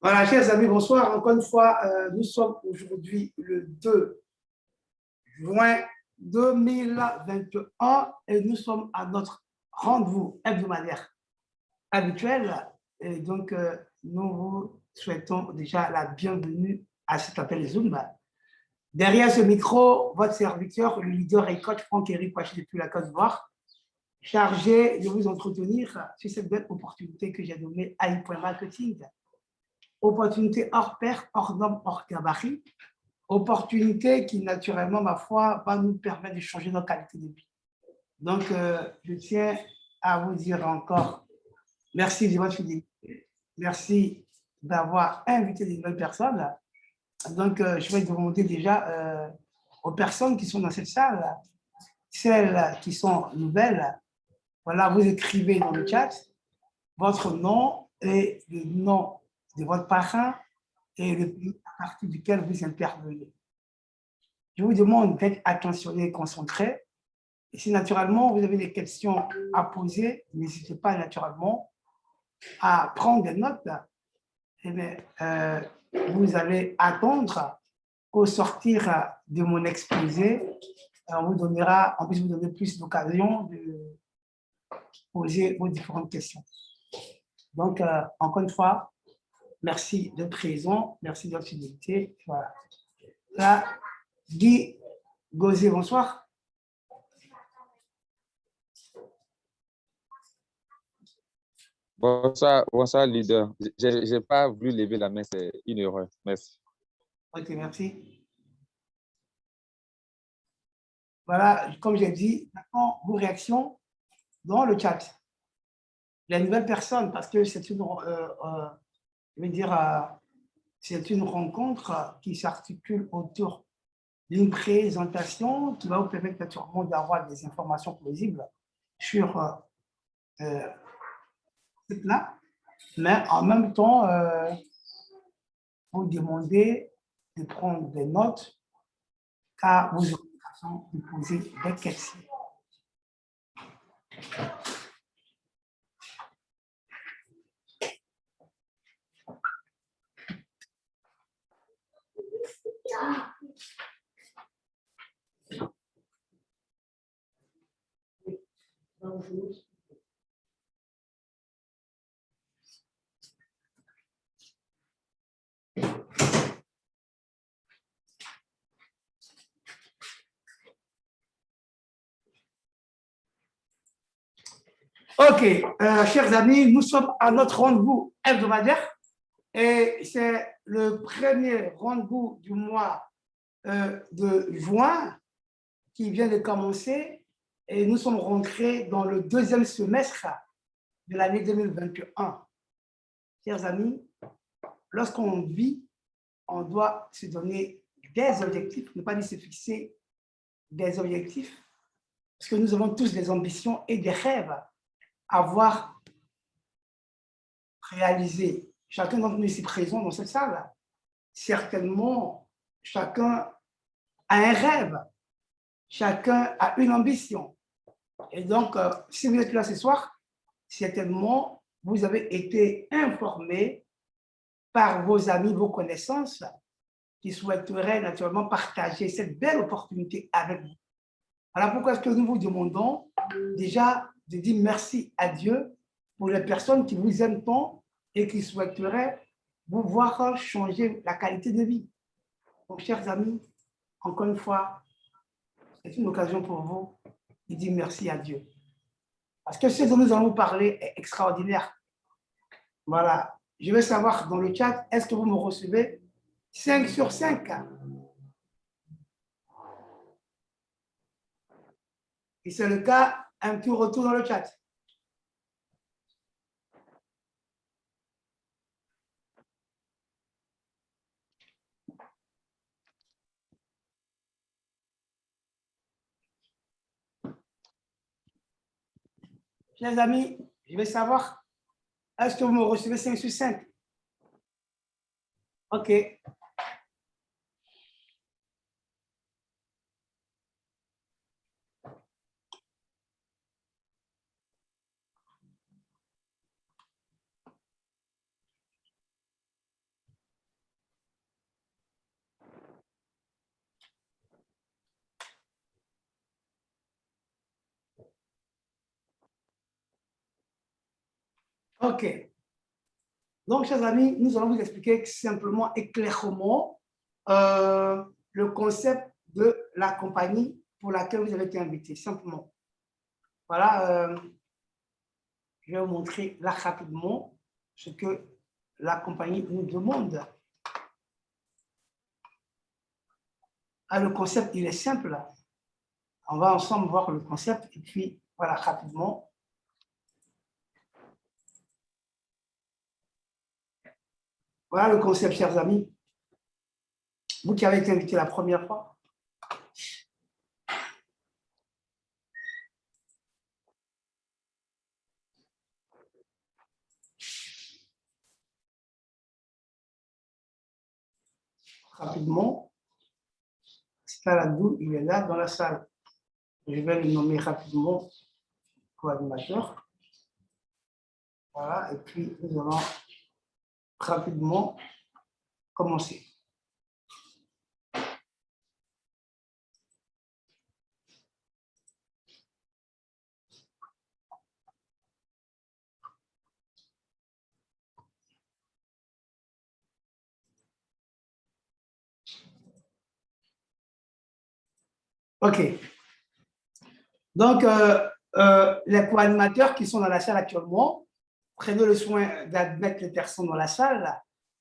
Voilà, chers amis, bonsoir. Encore une fois, nous sommes aujourd'hui le 2 juin 2021 et nous sommes à notre rendez-vous hebdomadaire habituel. Et donc, nous vous souhaitons déjà la bienvenue à cet appel Zoom. Derrière ce micro, votre serviteur, le leader et coach Franck-Éric Paché depuis la Côte d'Ivoire, chargé de vous entretenir sur cette belle opportunité que j'ai nommée AI.marketing. Opportunité hors pair, hors norme, hors gabarit. Opportunité qui, naturellement, ma foi, va nous permettre de changer nos qualités de vie. Donc, je tiens à vous dire encore merci de votre fidélité. Merci d'avoir invité de nouvelles personnes. Donc, je vais demander déjà aux personnes qui sont dans cette salle, celles qui sont nouvelles, voilà, vous écrivez dans le chat votre nom et le nom de votre parrain et le pays à partir duquel vous intervenez. Je vous demande d'être attentionné et concentré. Et si naturellement vous avez des questions à poser, n'hésitez pas naturellement à prendre des notes. Et bien, vous allez attendre au sortir de mon exposé. On puisse vous donner plus d'occasion de poser vos différentes questions. Donc, encore une fois, merci d'être présent, merci de votre fidélité. Voilà. Là, Guy Gauzé, bonsoir. Bonsoir, leader. Je n'ai pas voulu lever la main, c'est une erreur. Merci. Ok, merci. Voilà, comme j'ai dit, maintenant, vos réactions dans le chat. Les nouvelles personnes, parce que c'est une, je veux dire, c'est une rencontre qui s'articule autour d'une présentation qui va vous permettre naturellement d'avoir des informations plausibles sur là, mais en même temps, vous demandez de prendre des notes car vous aurez l'occasion de poser des questions. Ok, chers amis, nous sommes à notre rendez-vous hebdomadaire et c'est le premier rendez-vous du mois de juin qui vient de commencer et nous sommes rentrés dans le deuxième semestre de l'année 2021. Chers amis, lorsqu'on vit, on doit se donner des objectifs, ne pas dire se fixer des objectifs, parce que nous avons tous des ambitions et des rêves à voir réalisés. Chacun d'entre nous ici présent dans cette salle, certainement, chacun a un rêve, chacun a une ambition. Et donc, si vous êtes là ce soir, certainement, vous avez été informé par vos amis, vos connaissances, qui souhaiteraient naturellement partager cette belle opportunité avec vous. Alors, pourquoi est-ce que nous vous demandons déjà de dire merci à Dieu pour les personnes qui vous aiment tant et qui souhaiteraient vous voir changer la qualité de vie. Donc, chers amis, encore une fois, c'est une occasion pour vous de dire merci à Dieu. Parce que ce dont nous allons vous parler est extraordinaire. Voilà. Je veux savoir dans le chat, est-ce que vous me recevez 5 sur 5? Et c'est le cas, un petit retour dans le chat. Chers amis, je veux savoir, est-ce que vous me recevez 5 sur 5? OK. OK. Donc, chers amis, nous allons vous expliquer simplement et clairement le concept de la compagnie pour laquelle vous avez été invité, simplement. Voilà, je vais vous montrer là rapidement ce que la compagnie nous demande. Ah, le concept, il est simple. On va ensemble voir le concept et puis, voilà, rapidement. Voilà le concept, chers amis. Vous qui avez été invité la première fois. Rapidement. Saladou, il est là dans la salle. Je vais le nommer rapidement coordinateur. Voilà, et puis nous allons rapidement commencer. OK. Donc, les co-animateurs qui sont dans la salle actuellement, prenez le soin d'admettre les personnes dans la salle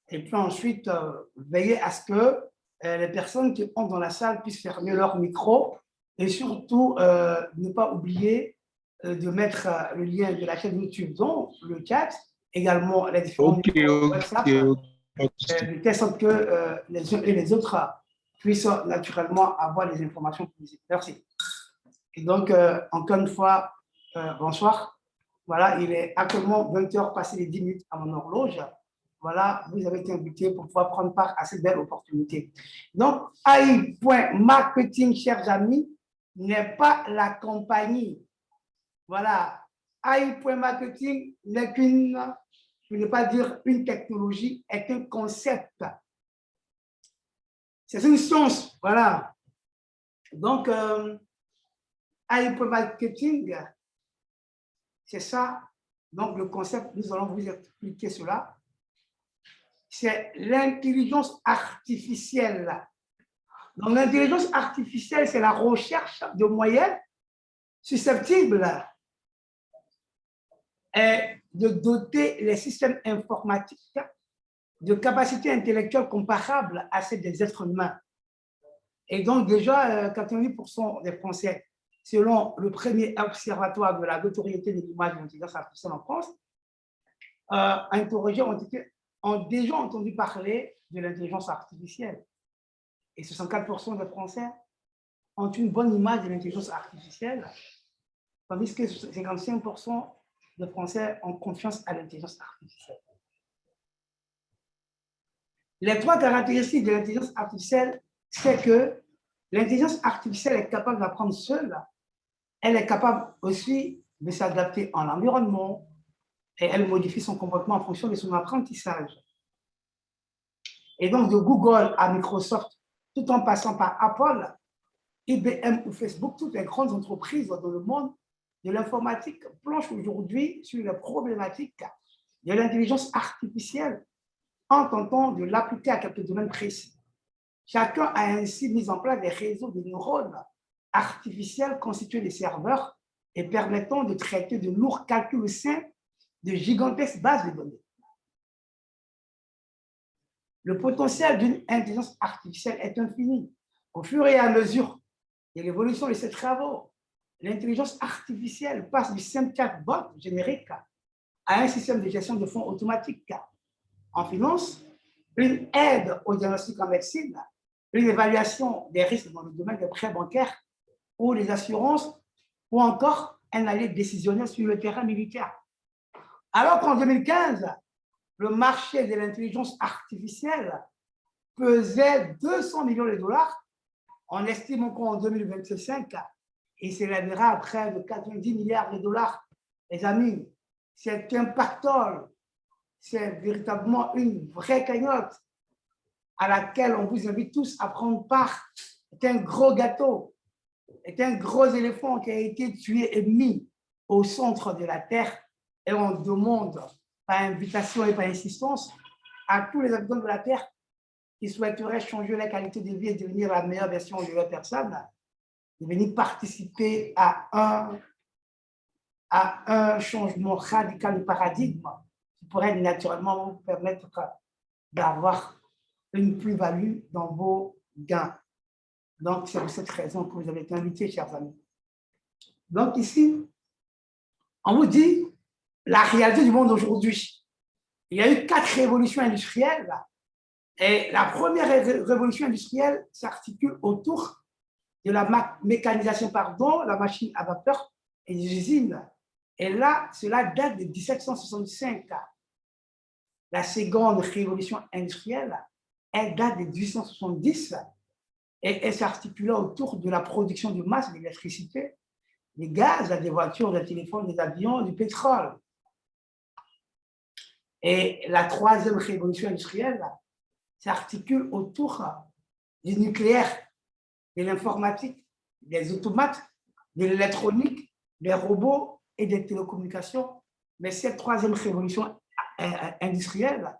et puis ensuite, veillez à ce que les personnes qui entrent dans la salle puissent fermer leur micro et surtout ne pas oublier de mettre le lien de la chaîne YouTube dans le chat, également les différents numéros WhatsApp, de telle sorte que les uns et les autres puissent naturellement avoir les informations publicitaires. Merci. Et donc, encore une fois, bonsoir. Voilà, il est actuellement 20h passé les 10 minutes à mon horloge. Voilà, vous avez été invité pour pouvoir prendre part à cette belle opportunité. Donc, AI.marketing, chers amis, n'est pas la compagnie. Voilà, AI.marketing n'est qu'une, je ne vais pas dire une technologie, est un concept. C'est une science, voilà. Donc, AI.marketing, c'est ça. Donc, le concept, nous allons vous expliquer cela. C'est l'intelligence artificielle. Donc, l'intelligence artificielle, c'est la recherche de moyens susceptibles de doter les systèmes informatiques de capacités intellectuelles comparables à celles des êtres humains. Et donc, déjà, 88% des Français, selon le premier observatoire de la notoriété de l'image de l'intelligence artificielle en France, interrogés ont déjà entendu parler de l'intelligence artificielle. Et 64% des Français ont une bonne image de l'intelligence artificielle, tandis que 55% des Français ont confiance à l'intelligence artificielle. Les trois caractéristiques de l'intelligence artificielle, c'est que l'intelligence artificielle est capable d'apprendre seule, elle est capable aussi de s'adapter en environnement et elle modifie son comportement en fonction de son apprentissage. Et donc, de Google à Microsoft, tout en passant par Apple, IBM ou Facebook, toutes les grandes entreprises dans le monde de l'informatique planchent aujourd'hui sur les problématiques de l'intelligence artificielle en tentant de l'appliquer à quelques domaines précis. Chacun a ainsi mis en place des réseaux de neurones artificiels constitués de serveurs et permettant de traiter de lourds calculs simples de gigantesques bases de données. Le potentiel d'une intelligence artificielle est infini. Au fur et à mesure de l'évolution de ces travaux, l'intelligence artificielle passe du simple chatbot générique à un système de gestion de fonds automatique. En finance, une aide au diagnostic en médecine, une évaluation des risques dans le domaine des prêts bancaires ou des assurances, ou encore un allié décisionnel sur le terrain militaire. Alors qu'en 2015, le marché de l'intelligence artificielle pesait 200 millions de dollars, on estime qu'en 2025, il s'élèvera à près de 90 milliards de dollars. Les amis, c'est un pactole, c'est véritablement une vraie cagnotte à laquelle on vous invite tous à prendre part. C'est un gros gâteau, c'est un gros éléphant qui a été tué et mis au centre de la Terre et on demande par invitation et par insistance, à tous les habitants de la Terre qui souhaiteraient changer la qualité de vie et devenir la meilleure version de leur personne, de venir participer à un changement radical de paradigme qui pourrait naturellement vous permettre d'avoir une plus-value dans vos gains. Donc, c'est pour cette raison que vous avez été invités, chers amis. Donc, ici, on vous dit la réalité du monde aujourd'hui. Il y a eu 4 révolutions industrielles. Et la première révolution industrielle s'articule autour de la mécanisation, la machine à vapeur et des usines. Et là, cela date de 1765. La seconde révolution industrielle, elle date de 1870 et elle s'articule autour de la production de masse d'électricité, des gaz, des voitures, des téléphones, des avions, du pétrole. Et la troisième révolution industrielle s'articule autour du nucléaire, de l'informatique, des automates, de l'électronique, des robots et des télécommunications. Mais cette troisième révolution industrielle,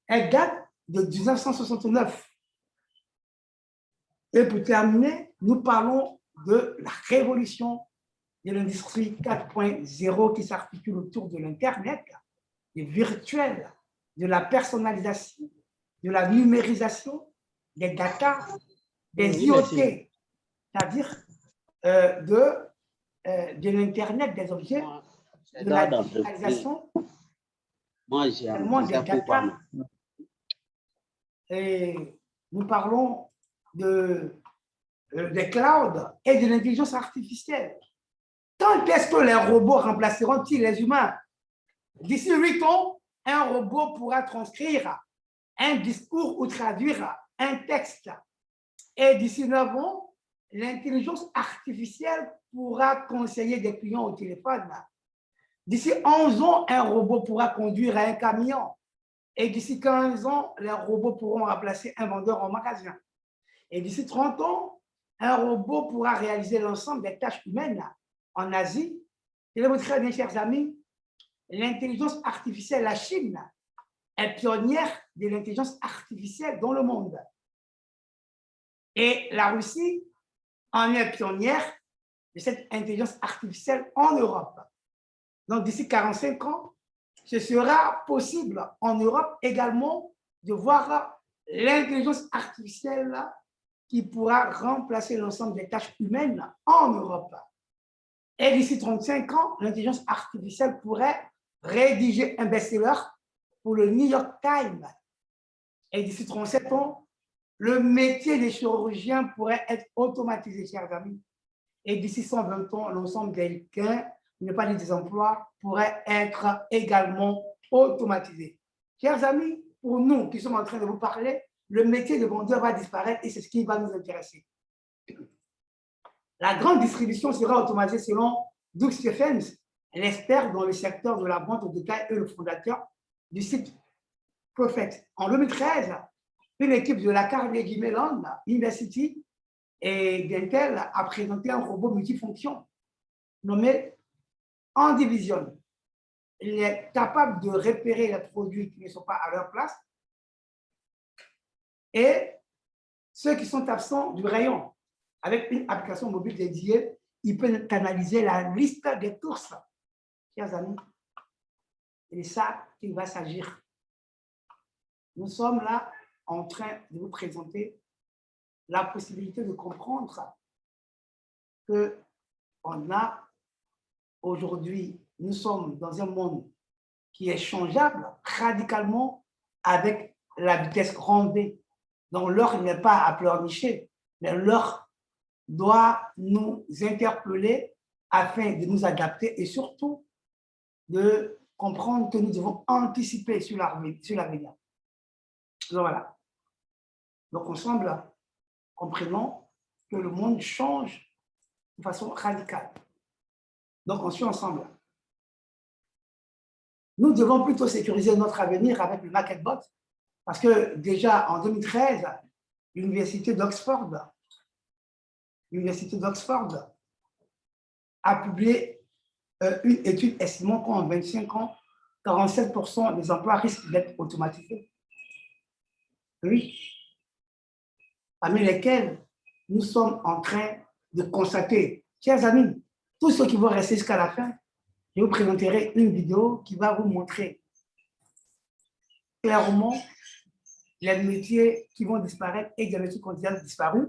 elle date de 1969. Et pour terminer, nous parlons de la révolution de l'industrie 4.0 qui s'articule autour de l'Internet, du virtuel, de la personnalisation, de la numérisation, des data, des IoT, c'est-à-dire de l'Internet des objets, de la digitalisation, des data. Et nous parlons des clouds et de l'intelligence artificielle. Quand est-ce que les robots remplaceront-ils les humains? D'ici 8 ans, un robot pourra transcrire un discours ou traduire un texte. Et d'ici 9 ans, l'intelligence artificielle pourra conseiller des clients au téléphone. D'ici 11 ans, un robot pourra conduire un camion. Et d'ici 15 ans, les robots pourront remplacer un vendeur en magasin. Et d'ici 30 ans, un robot pourra réaliser l'ensemble des tâches humaines en Asie. Et vous très bien, chers amis, l'intelligence artificielle, la Chine, est pionnière de l'intelligence artificielle dans le monde. Et la Russie en est pionnière de cette intelligence artificielle en Europe. Donc, d'ici 45 ans, ce sera possible en Europe également de voir l'intelligence artificielle qui pourra remplacer l'ensemble des tâches humaines en Europe. Et d'ici 35 ans, l'intelligence artificielle pourrait rédiger un best-seller pour le New York Times. Et d'ici 37 ans, le métier des chirurgiens pourrait être automatisé, chers amis. Et d'ici 120 ans, l'ensemble des gains, ne pas dire des emplois, pourrait être également automatisé. Chers amis, pour nous qui sommes en train de vous parler, le métier de vendeur va disparaître et c'est ce qui va nous intéresser. La grande distribution sera automatisée selon Doug Stephens, l'expert dans le secteur de la vente au détail et le fondateur du site Prophet. En 2013, une équipe de la Carnegie Mellon University et d'Intel a présenté un robot multifonction nommé Endivision. Il est capable de repérer les produits qui ne sont pas à leur place et ceux qui sont absents du rayon. Avec une application mobile dédiée, il peut canaliser la liste des courses. Chers amis, c'est ça qu'il va s'agir. Nous sommes là en train de vous présenter la possibilité de comprendre qu'on a aujourd'hui, nous sommes dans un monde qui est changeable radicalement avec la vitesse grand V. Donc l'heure n'est pas à pleurnicher, mais l'heure doit nous interpeller afin de nous adapter et surtout de comprendre que nous devons anticiper sur l'avenir. Voilà. Donc ensemble, comprenons que le monde change de façon radicale. Donc on suit ensemble. Nous devons plutôt sécuriser notre avenir avec le MarketBot parce que déjà en 2013, l'université d'Oxford a publié une étude estimant qu'en 25 ans, 47% des emplois risquent d'être automatisés. Oui. Parmi lesquels nous sommes en train de constater, chers amis, tous ceux qui vont rester jusqu'à la fin, je vous présenterai une vidéo qui va vous montrer clairement les métiers qui vont disparaître et des métiers qui ont déjà disparu.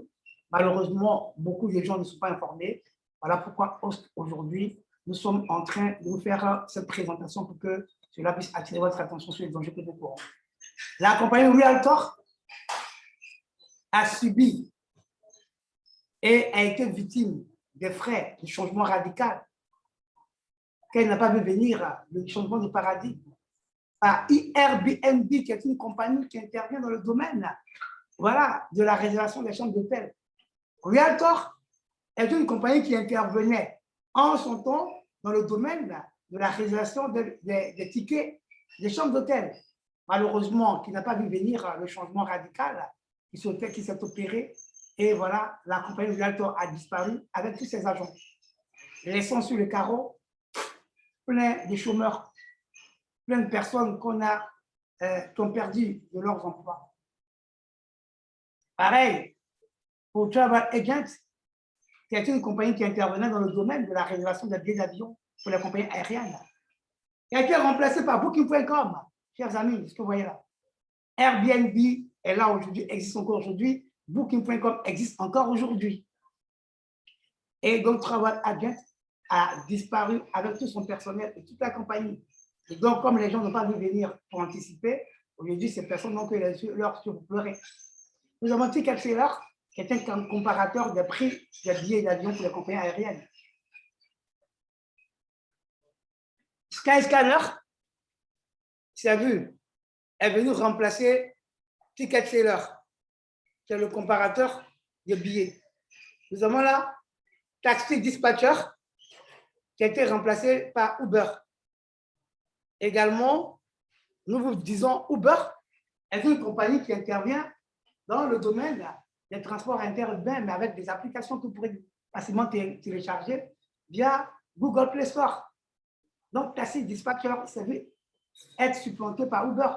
Malheureusement, beaucoup de gens ne sont pas informés. Voilà pourquoi aujourd'hui, nous sommes en train de vous faire cette présentation pour que cela puisse attirer votre attention sur les dangers que nous courons. La compagnie Realtor a subi et a été victime des frais de changement radical qu'elle n'a pas vu venir, le changement de paradigme par Airbnb, qui est une compagnie qui intervient dans le domaine, voilà, de la réservation des chambres d'hôtel. Realtor est une compagnie qui intervenait en son temps dans le domaine de la réservation des tickets des chambres d'hôtel. Malheureusement, qui n'a pas vu venir le changement radical qui s'est opéré. Et voilà, la compagnie Realtor a disparu avec tous ses agents, laissant sur le carreau plein de chômeurs, plein de personnes qui ont perdu de leurs emplois. Pareil, pour Travel Agent, qui est une compagnie qui intervenait dans le domaine de la réservation des billets d'avion pour les compagnies aériennes, qui a été remplacée par Booking.com, chers amis, ce que vous voyez là. Airbnb est là aujourd'hui, existe encore aujourd'hui. Booking.com existe encore aujourd'hui. Et donc, Travel Agent a disparu avec tout son personnel et toute la compagnie. Et donc, comme les gens n'ont pas vu venir pour anticiper, aujourd'hui, ces personnes n'ont que leurs yeux pour pleurer. Nous avons Ticketseller, qui est un comparateur des prix des billets d'avion pour les compagnies aériennes. Skyscanner, c'est vu, est venu remplacer Ticketseller, qui est le comparateur des billets. Nous avons là Taxi Dispatcher, qui a été remplacé par Uber. Également, nous vous disons Uber est une compagnie qui intervient dans le domaine des transports interurbains, mais avec des applications que vous pourrez facilement télécharger via Google Play Store. Donc, Taxi Dispatcher, ça veut être supplanté par Uber.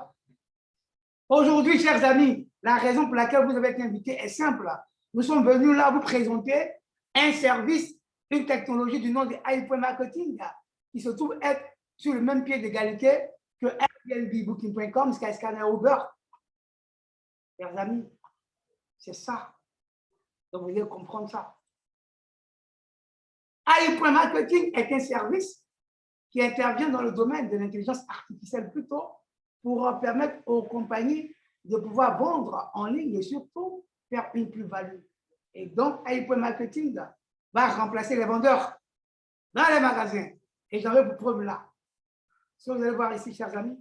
Aujourd'hui, chers amis, la raison pour laquelle vous avez été invités est simple. Nous sommes venus là vous présenter un service, une technologie du nom de iPhone Marketing qui se trouve être sur le même pied d'égalité que Airbnb, Booking.com, Skyscanner, Uber. Chers amis, c'est ça. Donc, vous devez comprendre ça. iPhone Marketing est un service qui intervient dans le domaine de l'intelligence artificielle plutôt pour permettre aux compagnies de pouvoir vendre en ligne et surtout faire une plus-value. Et donc, iPhone Marketing va remplacer les vendeurs dans les magasins. Et j'en veux pour preuve là. Ce que vous allez voir ici, chers amis.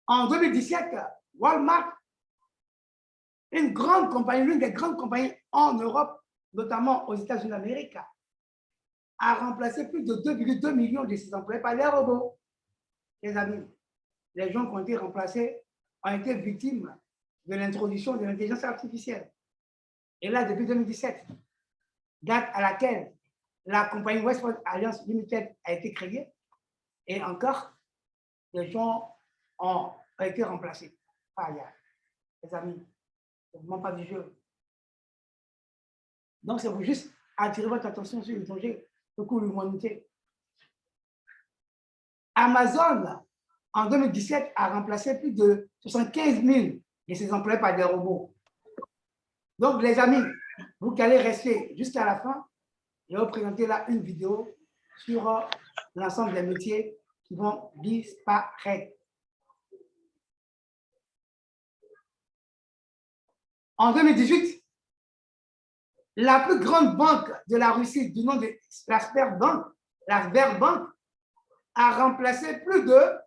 En 2017, Walmart, une grande compagnie, l'une des grandes compagnies en Europe, notamment aux États-Unis d'Amérique, a remplacé plus de 2,2 millions de ses employés par des robots. Les amis, les gens qui ont été remplacés ont été victimes de l'introduction de l'intelligence artificielle. Et là, depuis 2017, date à laquelle la compagnie Westport Alliance Limited a été créée, et encore, les gens ont été remplacés. Les amis, ce n'est vraiment pas du jeu. Donc, c'est pour juste attirer votre attention sur les dangers que court l'humanité. Amazon, en 2017, a remplacé plus de 75 000 de ses employés par des robots. Donc, les amis, vous qui allez rester jusqu'à la fin, je vais vous présenter là une vidéo sur l'ensemble des métiers qui vont disparaître. En 2018, la plus grande banque de la Russie, du nom de la Sberbank, a remplacé plus de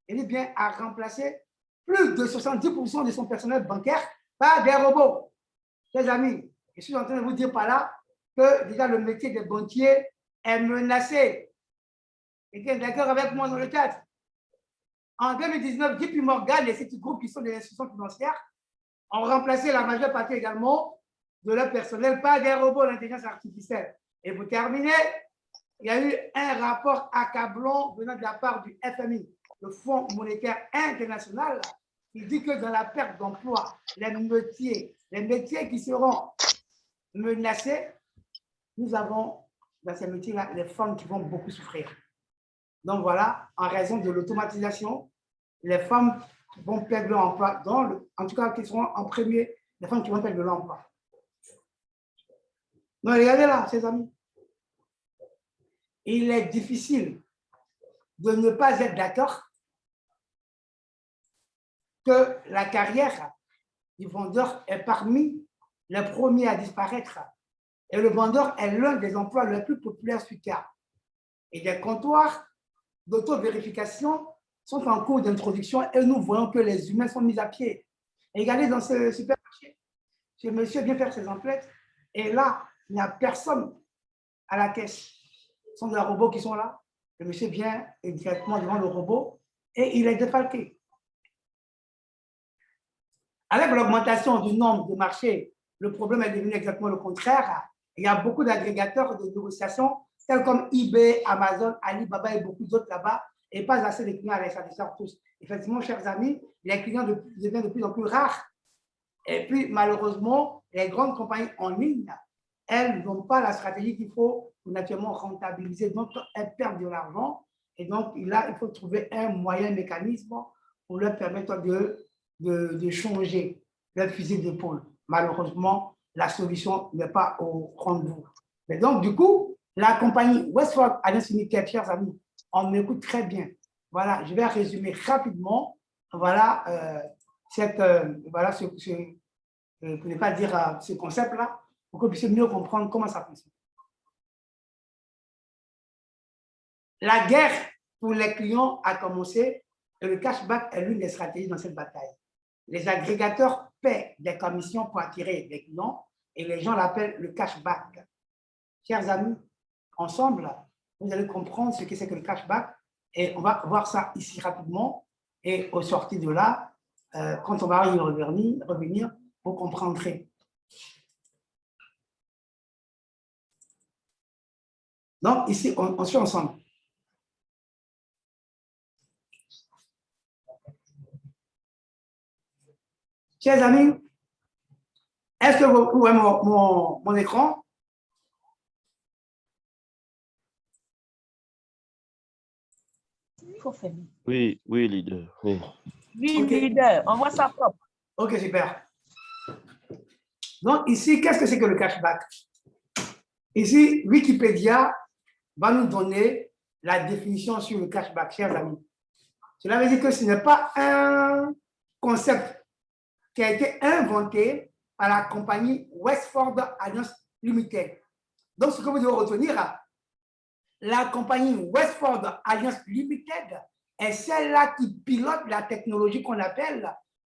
70% de son personnel bancaire par des robots. Chers amis, je suis en train de vous dire par là que déjà le métier des banquiers est menacé. Vous êtes d'accord avec moi dans le cadre? En 2019, JP Morgan et Citigroup, qui sont des institutions financières, ont remplacé la majeure partie également de leur personnel par des robots d'intelligence artificielle. Et pour terminer, il y a eu un rapport accablant venant de la part du FMI, le Fonds monétaire international, qui dit que dans la perte d'emploi, les métiers qui seront menacés, nous avons dans ces métiers-là les femmes qui vont beaucoup souffrir. Donc voilà, en raison de l'automatisation, les femmes vont perdre leur emploi, en tout cas qui seront en premier, les femmes qui vont perdre leur emploi. Donc regardez là, chers amis. Il est difficile de ne pas être d'accord que la carrière du vendeur est parmi les premiers à disparaître. Et le vendeur est l'un des emplois les plus populaires sur Terre. Et des comptoirs d'auto-vérification sont en cours d'introduction et nous voyons que les humains sont mis à pied. Et regardez dans ce supermarché, ce monsieur vient faire ses emplettes et là, il n'y a personne à la caisse. Ce sont des robots qui sont là. Le monsieur vient directement devant le robot et il est défalqué. Avec l'augmentation du nombre de marchés, le problème est devenu exactement le contraire. Il y a beaucoup d'agrégateurs de négociation, tels comme eBay, Amazon, Alibaba et beaucoup d'autres là-bas, et pas assez de clients à les satisfaire tous. Effectivement, chers amis, les clients deviennent de plus en plus rares. Et puis, malheureusement, les grandes compagnies en ligne, elles n'ont pas la stratégie qu'il faut pour naturellement rentabiliser. Donc, elles perdent de l'argent. Et donc, là, il faut trouver un moyen, mécanisme pour leur permettre de changer leur fusil d'épaule. Malheureusement, la solution n'est pas au rendez-vous. Mais donc, du coup, la compagnie Westford Alliance Limited, chers amis, on m'écoute très bien. Voilà, je vais résumer rapidement. Voilà, voilà pour ne pas dire ce concept-là, pour que vous puissiez mieux comprendre comment ça fonctionne. La guerre pour les clients a commencé et le cashback est l'une des stratégies dans cette bataille. Les agrégateurs paient des commissions pour attirer des clients et les gens l'appellent le cashback. Chers amis, ensemble, vous allez comprendre ce que c'est que le cashback et on va voir ça ici rapidement et au sorti de là, quand on va y revenir, vous comprendrez. Donc ici, on suit ensemble. Chers amis, est-ce que vous voyez mon écran? Oui, oui, leader. Oui, Oui, Okay. leader, on voit ça propre. Ok, super. Donc ici, qu'est-ce que c'est que le cashback? Ici, Wikipédia va nous donner la définition sur le cashback, chers amis. Cela veut dire que ce n'est pas un concept qui a été inventé par la compagnie Westford Alliance Limited. Donc, ce que vous devez retenir, la compagnie Westford Alliance Limited est celle-là qui pilote la technologie qu'on appelle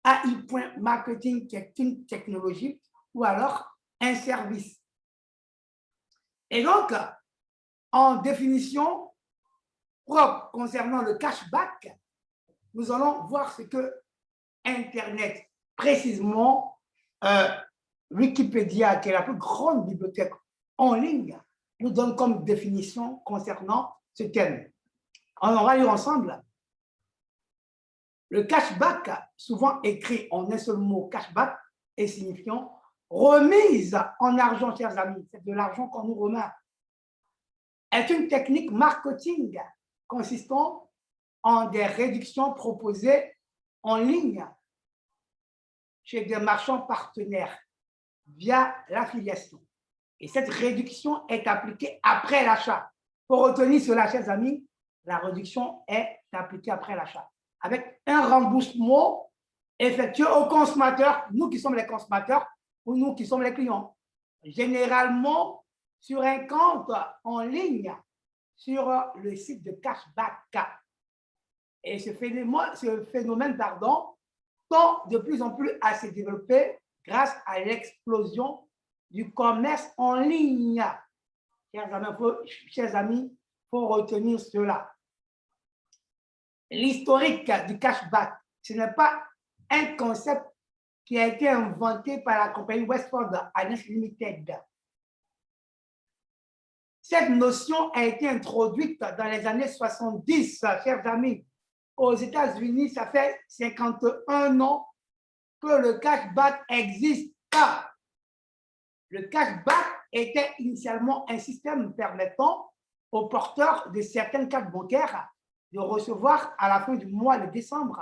AI. Marketing Technology ou alors un service. Et donc, en définition propre concernant le cashback, nous allons voir ce que Internet, précisément Wikipédia, qui est la plus grande bibliothèque en ligne, nous donne comme définition concernant ce thème. On va lire ensemble. Le cashback, souvent écrit en un seul mot, cashback, et signifiant remise en argent, chers amis, c'est de l'argent qu'on nous remet, est une technique marketing consistant en des réductions proposées en ligne chez des marchands partenaires via l'affiliation. Et cette réduction est appliquée après l'achat. Pour retenir cela, chers amis, la réduction est appliquée après l'achat, avec un remboursement effectué aux consommateurs, nous qui sommes les consommateurs ou nous qui sommes les clients. Généralement, sur un compte en ligne, sur le site de cashback. Et ce phénomène tend de plus en plus à se développer grâce à l'explosion du commerce en ligne. Chers amis, il faut retenir cela. L'historique du cashback, ce n'est pas un concept qui a été inventé par la compagnie Westford Alliance Limited. Cette notion a été introduite dans les années 70, chers amis. Aux États-Unis, ça fait 51 ans que le cashback existe. Le cashback était initialement un système permettant aux porteurs de certaines cartes bancaires de recevoir à la fin du mois de décembre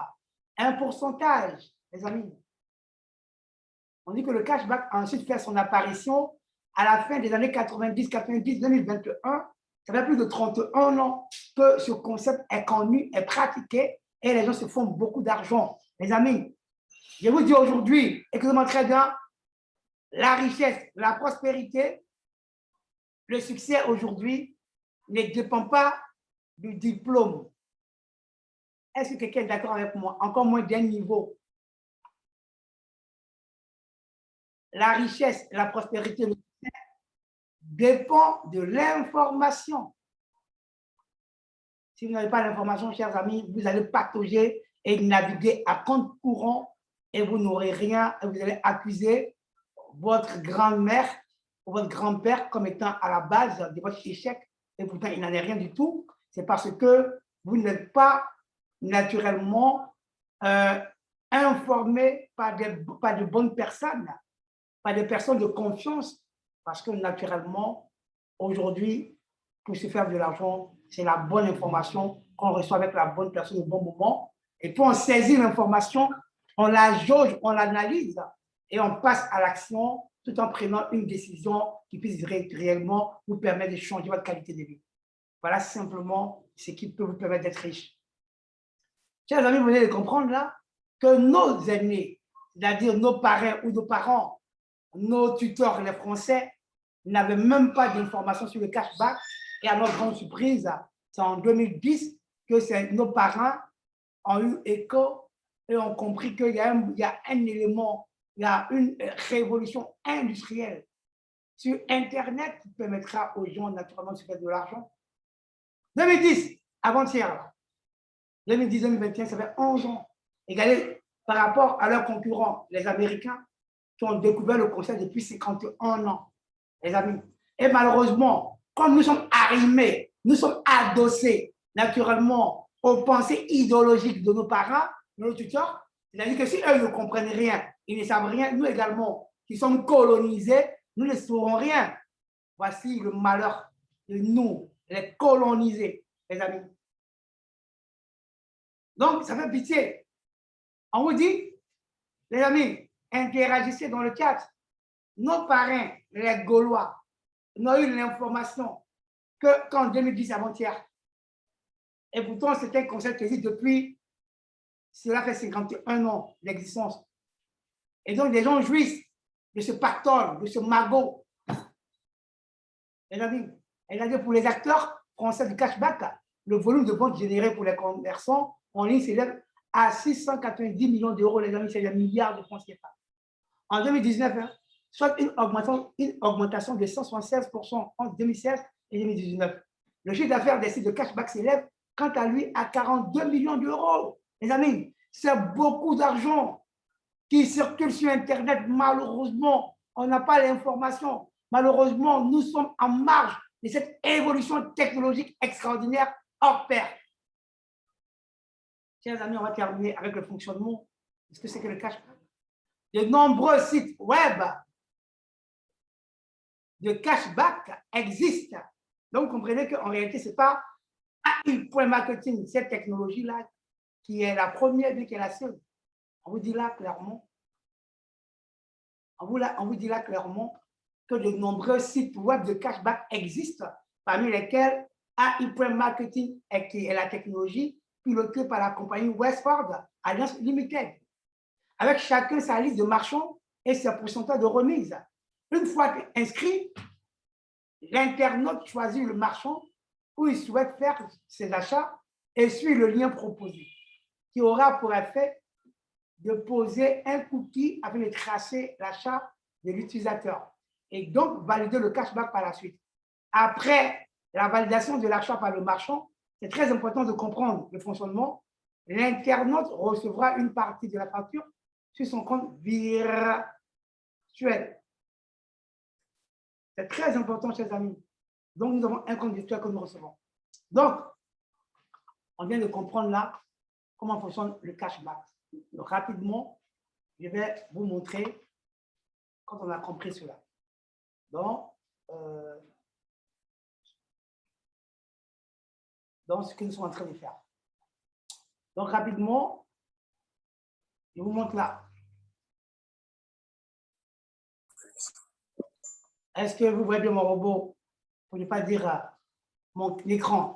un pourcentage, les amis. On dit que le cashback a ensuite fait son apparition à la fin des années 90, 2021. Ça fait plus de 31 ans que ce concept est connu, est pratiqué et les gens se font beaucoup d'argent. Les amis, je vous dis aujourd'hui, écoutez-moi très bien, la richesse, la prospérité, le succès aujourd'hui ne dépend pas du diplôme. Est-ce que quelqu'un est d'accord avec moi? Encore moins d'un niveau. La richesse, la prospérité, le succès dépend de l'information. Si vous n'avez pas l'information, chers amis, vous allez patauger et naviguer à compte courant et vous n'aurez rien et vous allez accuser votre grand-mère ou votre grand-père comme étant à la base de votre échec et pourtant il n'en est rien du tout. C'est parce que vous n'êtes pas naturellement informé par de bonnes personnes, par des personnes de confiance, parce que naturellement, aujourd'hui, pour se faire de l'argent, c'est la bonne information qu'on reçoit avec la bonne personne au bon moment. Et puis on saisit l'information, on la jauge, on l'analyse et on passe à l'action tout en prenant une décision qui puisse réellement vous permettre de changer votre qualité de vie. Voilà simplement ce qui peut vous permettre d'être riche. Chers amis, vous venez de comprendre là que nos aînés, c'est-à-dire nos parents ou nos parents, nos tuteurs, les Français, n'avaient même pas d'informations sur le cashback. Et à notre grande surprise, c'est en 2010 que nos parents ont eu écho et ont compris qu'il y a un élément, il y a une révolution industrielle sur Internet qui permettra aux gens naturellement de se faire de l'argent. 2010, avant-hier, 2010-2021, ça fait 11 ans, égalé par rapport à leurs concurrents, les Américains, qui ont découvert le concept depuis 51 ans, les amis. Et malheureusement, comme nous sommes arrimés, nous sommes adossés naturellement aux pensées idéologiques de nos parents, de nos tuteurs, c'est-à-dire que si eux ne comprennent rien, ils ne savent rien, nous également, qui sommes colonisés, nous ne saurons rien. Voici le malheur de nous, les colonisés, les amis. Donc, ça fait pitié. On vous dit, les amis, interagissez dans le chat. Nos parrains, les Gaulois, n'ont eu l'information qu'en 2010 avant-hier. Et pourtant, c'est un concept qui existe depuis, cela fait 51 ans d'existence. Et donc, les gens jouissent de ce pactole, de ce magot. Les amis, pour les acteurs français du cashback, le volume de ventes généré pour les commerçants en ligne s'élève à 690 millions d'euros, les amis, c'est des milliards de francs CFA. En 2019, soit une augmentation de 176% entre 2016 et 2019. Le chiffre d'affaires des sites de cashback s'élève quant à lui à 42 millions d'euros. Les amis, c'est beaucoup d'argent qui circule sur Internet. Malheureusement, on n'a pas l'information. Malheureusement, nous sommes en marge de cette évolution technologique extraordinaire hors pair. Chers amis, on va terminer avec le fonctionnement. Qu'est-ce que c'est que le cashback? De nombreux sites web de cashback existent. Donc, vous comprenez qu'en réalité, ce n'est pas AI.marketing, cette technologie-là, qui est la première, mais qui est la seule. On vous dit là clairement, on vous dit là clairement que de nombreux sites web de cashback existent, parmi lesquels AI.marketing, qui est la technologie pilotée par la compagnie Westford Alliance Limited, avec chacun sa liste de marchands et ses pourcentages de remise. Une fois inscrit, l'internaute choisit le marchand où il souhaite faire ses achats et suit le lien proposé, qui aura pour effet de poser un cookie afin de tracer l'achat de l'utilisateur et donc valider le cashback par la suite. Après la validation de l'achat par le marchand, c'est très important de comprendre le fonctionnement. L'internaute recevra une partie de la facture sur son compte virtuel. C'est très important, chers amis. Donc, nous avons un compte virtuel que nous recevons. Donc, on vient de comprendre là comment fonctionne le cashback. Donc, rapidement, je vais vous montrer quand on a compris cela. Donc, dans ce que nous sommes en train de faire. Donc, rapidement, je vous montre là. Est-ce que vous voyez bien mon robot, pour ne pas dire mon écran?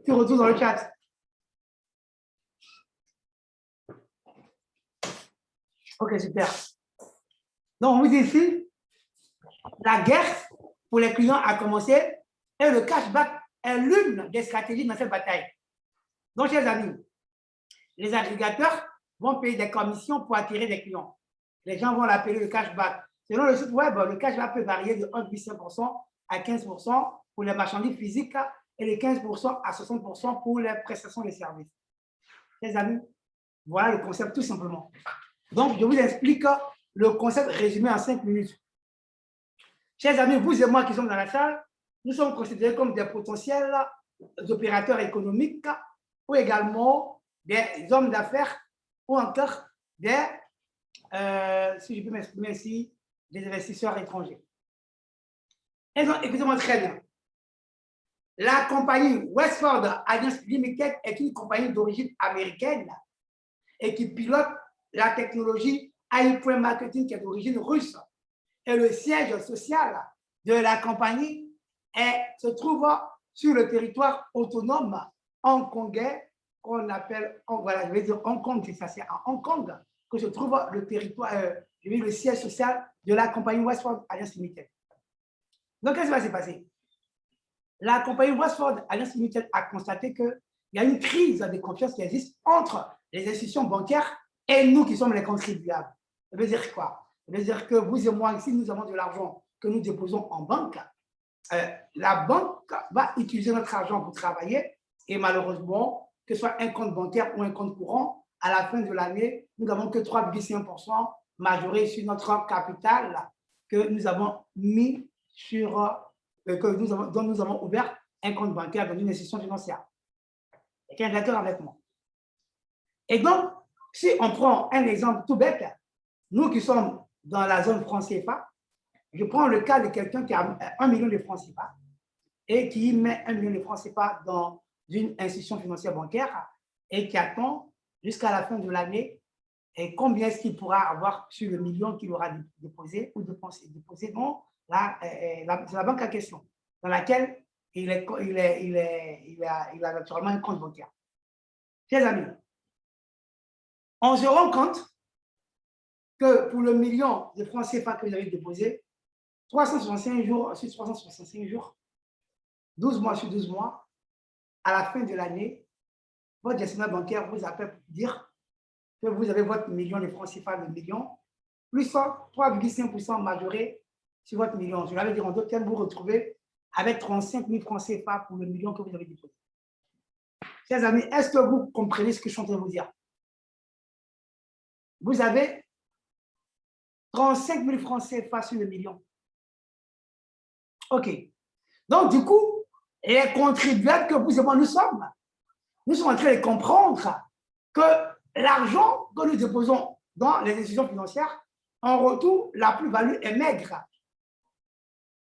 Tu retournes dans le chat. Ok, super. Donc, on vous dit ici, la guerre pour les clients a commencé et le cashback est l'une des stratégies dans cette bataille. Donc, chers amis, les agrégateurs vont payer des commissions pour attirer des clients. Les gens vont l'appeler le cashback. Selon le site web, le cashback peut varier de 1,5% à 15% pour les marchandises physiques et de 15% à 60% pour les prestations de services. Chers amis, voilà le concept tout simplement. Donc, je vous explique le concept résumé en 5 minutes. Chers amis, vous et moi qui sommes dans la salle, nous sommes considérés comme des potentiels opérateurs économiques ou également des hommes d'affaires ou encore des, si je peux m'exprimer ici, des investisseurs étrangers. Et donc, écoutez-moi très bien. La compagnie Westford Alliance Limited est une compagnie d'origine américaine et qui pilote la technologie AI Marketing qui est d'origine russe. Et le siège social de la compagnie se trouve sur le territoire autonome hongkongais qu'on appelle, voilà, je vais dire Hong Kong, c'est ça, c'est à Hong Kong que se trouve le territoire, le siège social de la compagnie Westford Alliance Limited. Donc, qu'est-ce qui va se passer? La compagnie Westford Alliance Limited a constaté qu'il y a une crise de confiance qui existe entre les institutions bancaires et nous qui sommes les contribuables. Ça veut dire quoi? Ça veut dire que vous et moi, ici, nous avons de l'argent que nous déposons en banque. La banque va utiliser notre argent pour travailler et malheureusement, que ce soit un compte bancaire ou un compte courant, à la fin de l'année, nous n'avons que 3,5% majoré sur notre capital que nous avons mis sur, dont nous avons ouvert un compte bancaire dans une institution financière. Quelqu'un est d'accord avec moi? Et donc, si on prend un exemple tout bête, nous qui sommes dans la zone franc CFA, je prends le cas de quelqu'un qui a 1 million de francs CFA et qui met 1 million de francs CFA dans une institution financière bancaire et qui attend jusqu'à la fin de l'année et combien est-ce qu'il pourra avoir sur le million qu'il aura déposé ou déposé dans la banque en question, dans laquelle il a naturellement un compte bancaire. Chers amis, on se rend compte que pour le million de francs CFA que vous avez déposé, 365 jours sur 365 jours, 12 mois sur 12 mois, à la fin de l'année, votre gestionnaire bancaire vous appelle pour dire que vous avez votre million de francs CFA, le million, plus 3,5% majoré sur votre million. Cela veut dire en d'autres termes, vous vous retrouvez avec 35 000 francs CFA pour le million que vous avez déposé. Chers amis, est-ce que vous comprenez ce que je suis en train de vous dire? Vous avez 35 000 francs CFA sur le million. OK. Donc, du coup, les contribuables que vous et moi nous sommes en train de comprendre que l'argent que nous déposons dans les institutions financières, en retour, la plus-value est maigre.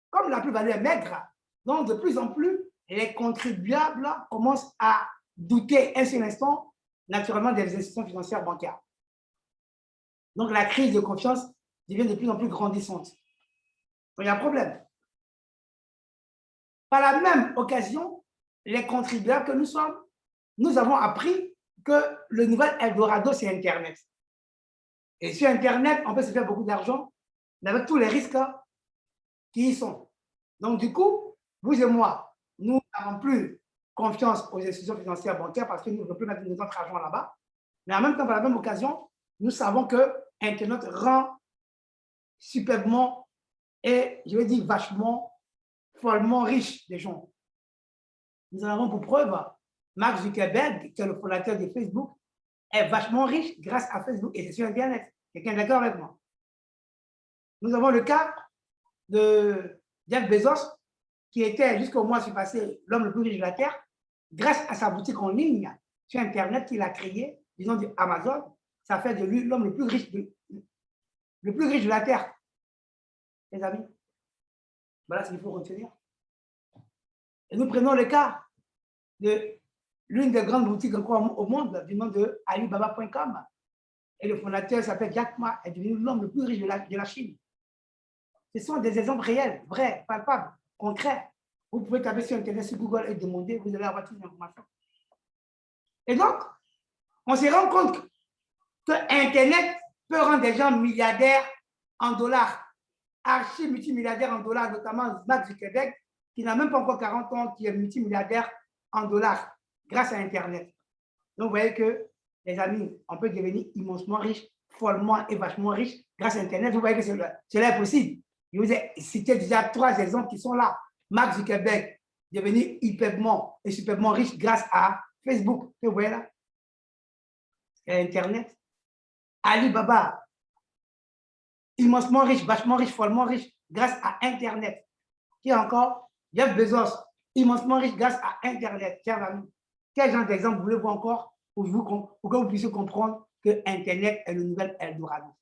Comme la plus-value est maigre, donc de plus en plus, les contribuables commencent à douter un seul instant, naturellement, des institutions financières bancaires. Donc, la crise de confiance devient de plus en plus grandissante. Donc, il y a un problème. Par la même occasion, les contribuables que nous sommes, nous avons appris que le nouvel Eldorado, c'est Internet. Et sur Internet, on peut se faire beaucoup d'argent, mais avec tous les risques qui y sont. Donc, du coup, vous et moi, nous n'avons plus confiance aux institutions financières bancaires parce que nous ne pouvons plus mettre notre argent là-bas. Mais en même temps, par la même occasion, nous savons que Internet rend superbement et, je vais dire, vachement, follement riche des gens. Nous en avons pour preuve Mark Zuckerberg, qui est le fondateur de Facebook, est vachement riche grâce à Facebook et c'est sur Internet. Quelqu'un est d'accord avec moi? Nous avons le cas de Jeff Bezos, qui était jusqu'au mois passé l'homme le plus riche de la Terre, grâce à sa boutique en ligne sur Internet qu'il a créée, disons du Amazon, ça fait de lui l'homme le plus riche de la Terre. Les amis, voilà ce qu'il faut retenir. Et nous prenons le cas de l'une des grandes boutiques encore au monde, du nom de Alibaba.com. Et le fondateur s'appelle Jack Ma, est devenu l'homme le plus riche de la Chine. Ce sont des exemples réels, vrais, palpables, concrets. Vous pouvez taper sur Internet, sur Google et demander, vous allez avoir toutes les informations. Et donc, on se rend compte que Internet peut rendre des gens milliardaires en dollars, archi-multimilliardaires en dollars, notamment Mark Zuckerberg, qui n'a même pas encore 40 ans, qui est multimilliardaire en dollars grâce à Internet. Donc, vous voyez que, les amis, on peut devenir immensement riche, follement et vachement riche grâce à Internet. Vous voyez que cela est possible. Je vous ai cité déjà 3 exemples qui sont là. Mark Zuckerberg, devenu hyperement et superbement riche grâce à Facebook. Vous voyez là? Et Internet. Alibaba, immensement riche, vachement riche, follement riche grâce à Internet. Qui encore? Jeff Bezos, immensement riche grâce à Internet. Chers amis, quel genre d'exemple voulez-vous encore pour que vous puissiez comprendre que Internet est le nouvel Eldorado?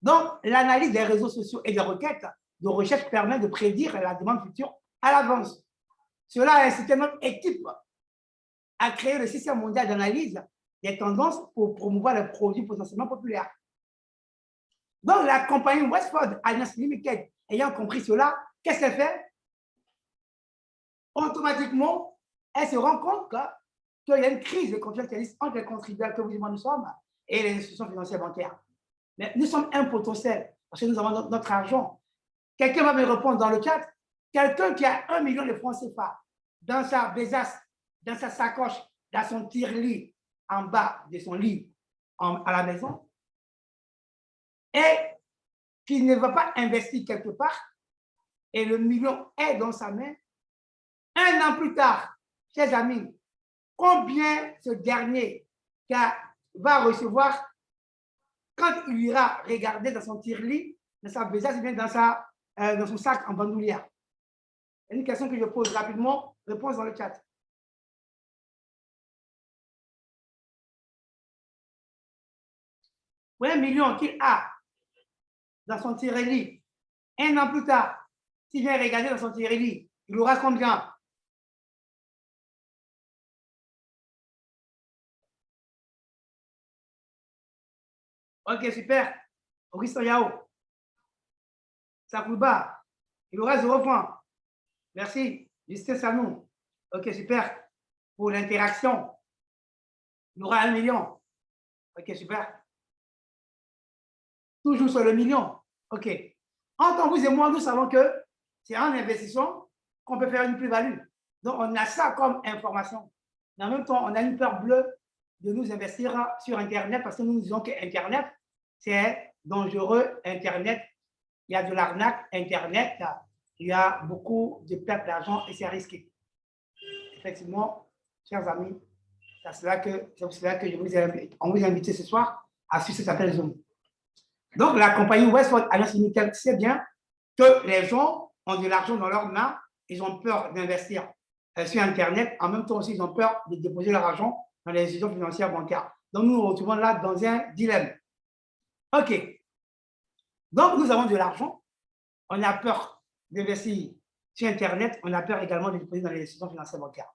Donc, l'analyse des réseaux sociaux et des requêtes de recherche permet de prédire la demande future à l'avance. Cela a incité notre équipe à créer le système mondial d'analyse des tendances pour promouvoir les produits potentiellement populaires. Donc, la compagnie Westford Alliance Limited, ayant compris cela, qu'est-ce qu'elle fait? Automatiquement, elle se rend compte qu'il y a une crise de confiance entre les contribuables que vous et moi nous sommes et les institutions financières bancaires. Mais nous sommes un potentiel parce que nous avons notre argent. Quelqu'un va me répondre dans le chat, quelqu'un qui a 1 million de francs CFA dans sa besace, dans sa sacoche, dans son tire-lit, en bas de son lit à la maison, et qui ne va pas investir quelque part, et le million est dans sa main, 1 an plus tard, chers amis, combien ce dernier va recevoir quand il ira regarder dans son tire-lit, dans sa besace, bien dans son sac en bandoulière? C'est une question que je pose rapidement. Réponse dans le chat. Pour 1 million qu'il a dans son tire-lit, 1 an plus tard, s'il vient regarder dans son tire-lit, il aura combien? Ok, super. Augustin Yao. Sakouba, il aura 0 francs. Merci. Justin Sanou. Ok, super. Pour l'interaction, il aura 1 million. Ok, super. Toujours sur le million. Ok. Entre vous et moi, nous savons que c'est en investissant qu'on peut faire une plus-value. Donc, on a ça comme information. Mais en même temps, on a une peur bleue de nous investir sur Internet parce que nous disons que Internet, c'est dangereux. Internet, il y a de l'arnaque. Internet, il y a beaucoup de pertes d'argent et c'est risqué. Effectivement, chers amis, c'est pour cela que on vous a invité ce soir à suivre cet appel Zoom. Donc, la compagnie Westford Alliance Limited sait bien que les gens ont de l'argent dans leurs mains, ils ont peur d'investir sur Internet. En même temps aussi, ils ont peur de déposer leur argent dans les institutions financières bancaires. Donc, nous nous retrouvons là dans un dilemme. OK. Donc, nous avons de l'argent. On a peur d'investir sur Internet. On a peur également de déposer dans les institutions financières bancaires.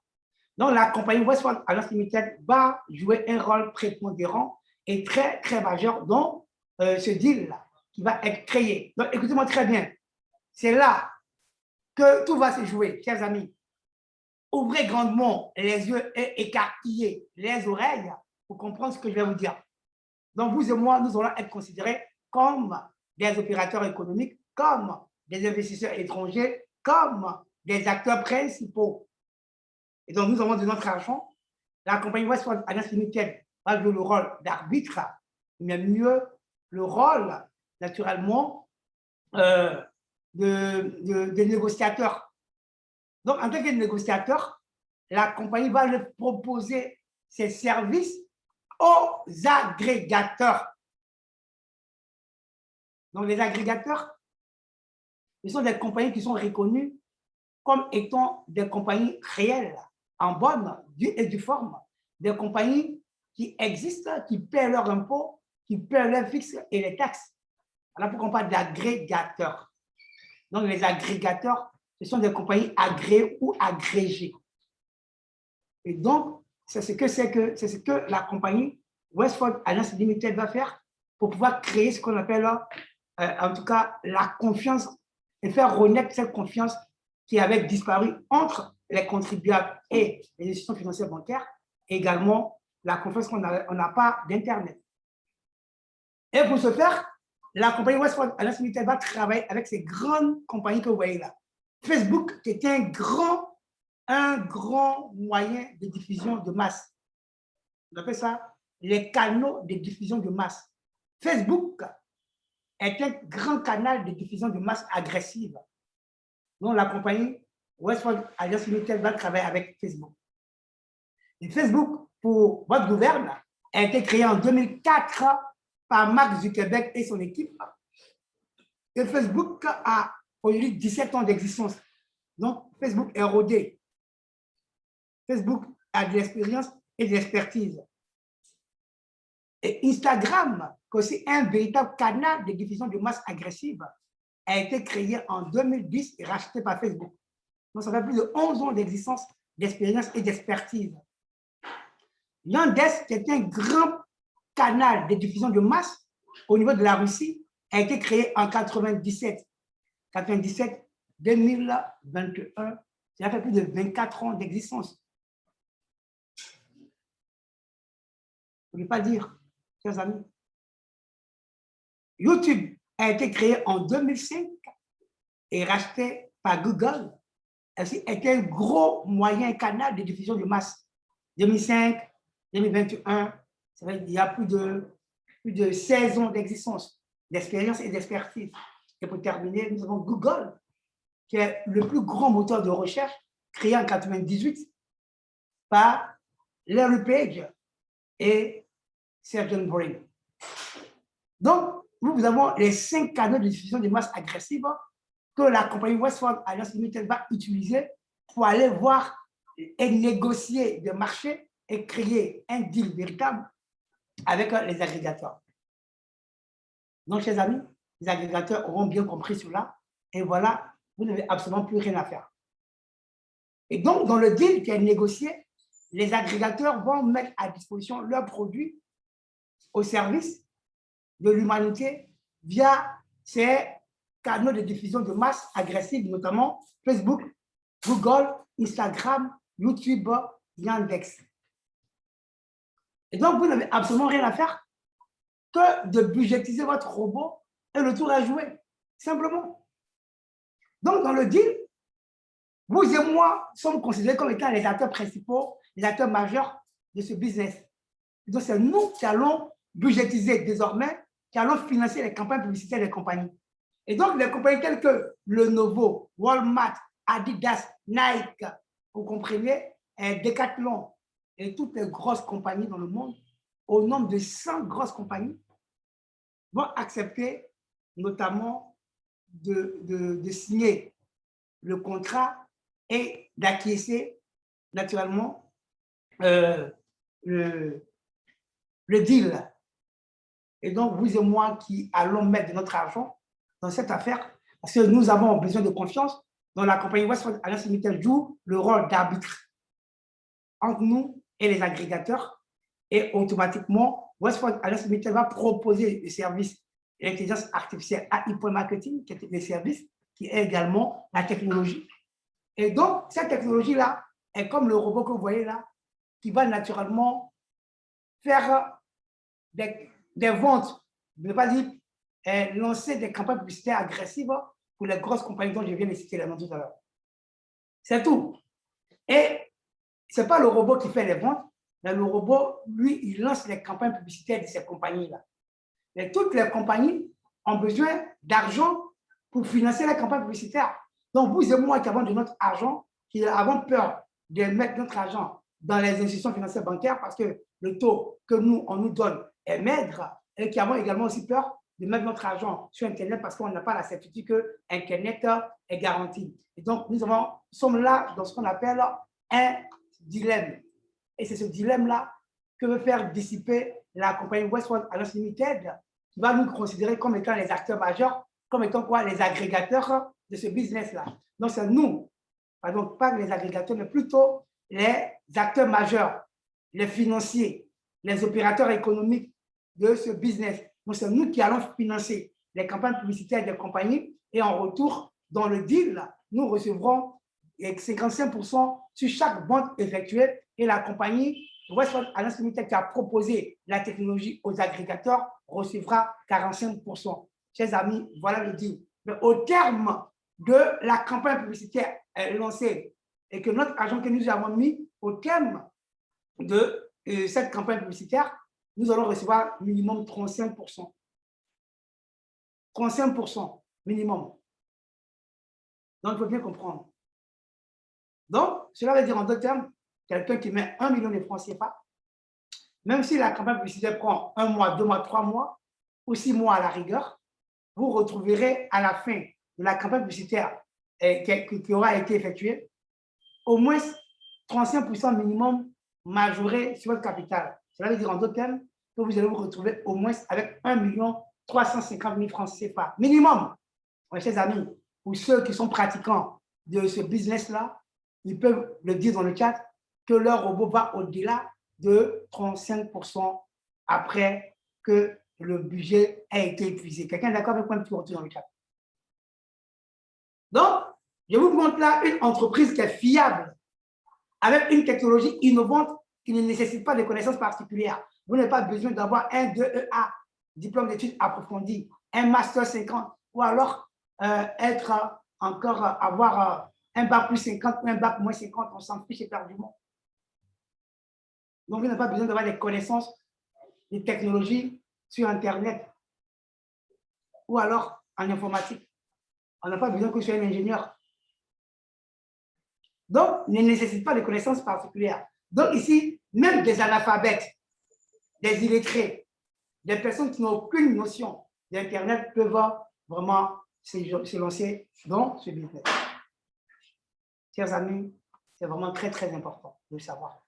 Donc, la compagnie Westford Alliance Limited va jouer un rôle prépondérant et très, très majeur dans ce deal-là qui va être créé. Donc, écoutez-moi très bien. C'est là que tout va se jouer, chers amis. Ouvrez grandement les yeux et écarquillez les oreilles pour comprendre ce que je vais vous dire. Donc, vous et moi, nous allons être considérés comme des opérateurs économiques, comme des investisseurs étrangers, comme des acteurs principaux. Et donc, nous avons de notre argent. La compagnie Westford Alliance Limited va jouer le rôle d'arbitre, mais mieux le rôle, naturellement, de négociateur. Donc, en tant que négociateur, la compagnie va leur proposer ses services aux agrégateurs. Donc, les agrégateurs, ce sont des compagnies qui sont reconnues comme étant des compagnies réelles, en bonne et due forme, des compagnies qui existent, qui paient leurs impôts, qui paient leurs fixes et les taxes. Alors, pourquoi on parle d'agrégateurs? Donc, les agrégateurs, ce sont des compagnies agréées ou agrégées. Et donc, c'est ce que la compagnie Westford Alliance Limited va faire pour pouvoir créer ce qu'on appelle, en tout cas, la confiance et faire renaître cette confiance qui avait disparu entre les contribuables et les institutions financières bancaires, et également la confiance qu'on n'a pas d'Internet. Et pour ce faire, la compagnie Westford Alliance Limited va travailler avec ces grandes compagnies que vous voyez là. Facebook, qui était un grand moyen de diffusion de masse. On appelle ça les canaux de diffusion de masse. Facebook est un grand canal de diffusion de masse agressive. Donc, la compagnie Westford Alliance Limited va travailler avec Facebook. Et Facebook, pour votre gouverne, a été créé en 2004 par Mark Zuckerberg et son équipe. Et Facebook a aujourd'hui 17 ans d'existence. Donc, Facebook est rodé. Facebook a de l'expérience et de l'expertise. Et Instagram, qui est aussi un véritable canal de diffusion de masse agressive, a été créé en 2010 et racheté par Facebook. Donc, ça fait plus de 11 ans d'existence, d'expérience et d'expertise. Yandex, qui est un grand canal de diffusion de masse au niveau de la Russie, a été créé en 97. 97, 2021, ça fait plus de 24 ans d'existence. Je ne veux pas dire, chers amis. YouTube a été créé en 2005 et racheté par Google. Était un gros moyen canal de diffusion de masse. 2005, 2021, ça veut dire qu'il y a plus de 16 ans d'existence, d'expérience et d'expertise. Et pour terminer, nous avons Google, qui est le plus grand moteur de recherche créé en 1998 par Larry Page et Sergey Brin. Donc, nous avons les 5 canaux de diffusion de masse agressive que la compagnie Westford Alliance Limited va utiliser pour aller voir et négocier des marchés et créer un deal véritable avec les agrégateurs. Donc, chers amis, les agrégateurs auront bien compris cela. Et voilà, vous n'avez absolument plus rien à faire. Et donc, dans le deal qui est négocié, les agrégateurs vont mettre à disposition leurs produits au service de l'humanité via ces canaux de diffusion de masse agressive, notamment Facebook, Google, Instagram, YouTube, Yandex. Et donc, vous n'avez absolument rien à faire que de budgétiser votre robot et le tour à jouer, simplement. Donc, dans le deal, vous et moi sommes considérés comme étant les acteurs principaux, les acteurs majeurs de ce business. Donc, c'est nous qui allons budgétiser désormais, qui allons financer les campagnes publicitaires des compagnies. Et donc, les compagnies telles que Lenovo, Walmart, Adidas, Nike, vous comprenez, Decathlon et toutes les grosses compagnies dans le monde, au nombre de 100 grosses compagnies, vont accepter notamment de signer le contrat et d'acquiescer naturellement le deal. Et donc, vous et moi qui allons mettre de notre argent dans cette affaire, parce que nous avons besoin de confiance, dont la compagnie Westford Alliance Limited joue le rôle d'arbitre entre nous et les agrégateurs. Et automatiquement, Westford Alliance Limited va proposer des services de l'intelligence artificielle AI pour marketing, qui est des services, qui est également la technologie. Et donc, cette technologie-là est comme le robot que vous voyez là, qui va naturellement faire des ventes, je ne vais pas dire lancer des campagnes publicitaires agressives pour les grosses compagnies dont je viens de citer les noms tout à l'heure. C'est tout. Et ce n'est pas le robot qui fait les ventes, mais le robot, lui, il lance les campagnes publicitaires de ces compagnies-là. Et toutes les compagnies ont besoin d'argent pour financer les campagnes publicitaires. Donc, vous et moi qui avons de notre argent, qui avons peur de mettre notre argent dans les institutions financières bancaires parce que le taux que nous, on nous donne est maigre et qui avons également aussi peur de mettre notre argent sur Internet parce qu'on n'a pas la certitude que Internet est garanti. Et donc, nous sommes là dans ce qu'on appelle un dilemme. Et c'est ce dilemme-là que veut faire dissiper la compagnie Westwood Alliance Limited, qui va nous considérer comme étant les acteurs majeurs, comme étant quoi, les agrégateurs de ce business-là. Donc, c'est nous, pardon, pas les agrégateurs, mais plutôt les acteurs majeurs, les financiers, les opérateurs économiques de ce business. Donc, c'est nous qui allons financer les campagnes publicitaires des compagnies et en retour, dans le deal, nous recevrons 55% sur chaque vente effectuée et la compagnie Westwood Alliance Limited qui a proposé la technologie aux agrégateurs recevra 45%. Chers amis, voilà le deal. Mais au terme de la campagne publicitaire lancée et que notre agent que nous avons mis, au terme de cette campagne publicitaire, nous allons recevoir minimum 35%. 35% minimum. Donc, il faut bien comprendre. Donc, cela veut dire en d'autres termes, quelqu'un qui met 1 million de francs CFA, même si la campagne publicitaire prend 1 mois, 2 mois, 3 mois, ou 6 mois à la rigueur, vous retrouverez à la fin de la campagne publicitaire qui aura été effectuée, au moins 35% minimum majoré sur votre capital. Cela veut dire en d'autres termes que vous allez vous retrouver au moins avec 1 350 000 francs CFA. Minimum. Mes chers amis, pour ceux qui sont pratiquants de ce business-là, ils peuvent le dire dans le chat que leur robot va au-delà de 35% après que le budget a été épuisé. Quelqu'un est d'accord avec moi? Petit dans le chat. Donc, je vous montre là une entreprise qui est fiable, avec une technologie innovante qui ne nécessite pas de connaissances particulières. Vous n'avez pas besoin d'avoir un 2EA, diplôme d'études approfondies, un master 50, ou alors avoir un bac plus 50 ou un bac moins 50, on s'en fiche éperdument. Donc, vous n'avez pas besoin d'avoir des connaissances, des technologies sur Internet ou alors en informatique. On n'a pas besoin que je sois un ingénieur. Donc, ne nécessite pas de connaissances particulières. Donc, ici, même des analphabètes, des illettrés, des personnes qui n'ont aucune notion d'Internet peuvent vraiment se lancer dans ce business. Chers amis, c'est vraiment très, très important de le savoir.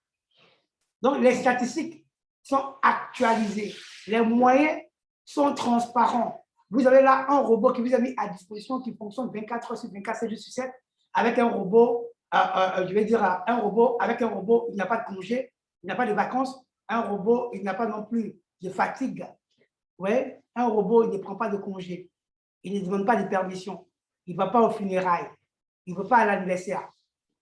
Donc, les statistiques sont actualisées. Les moyens sont transparents. Vous avez là un robot qui vous a mis à disposition qui fonctionne 24 heures sur 24, 7 jours sur 7, avec un robot, je vais dire, avec un robot, il n'y a pas de congé, il n'y a pas de vacances. Un robot, il n'y a pas non plus de fatigue. Ouais, un robot, il ne prend pas de congé. Il ne demande pas de permission. Il ne va pas aux funérailles. Il ne va pas à l'anniversaire,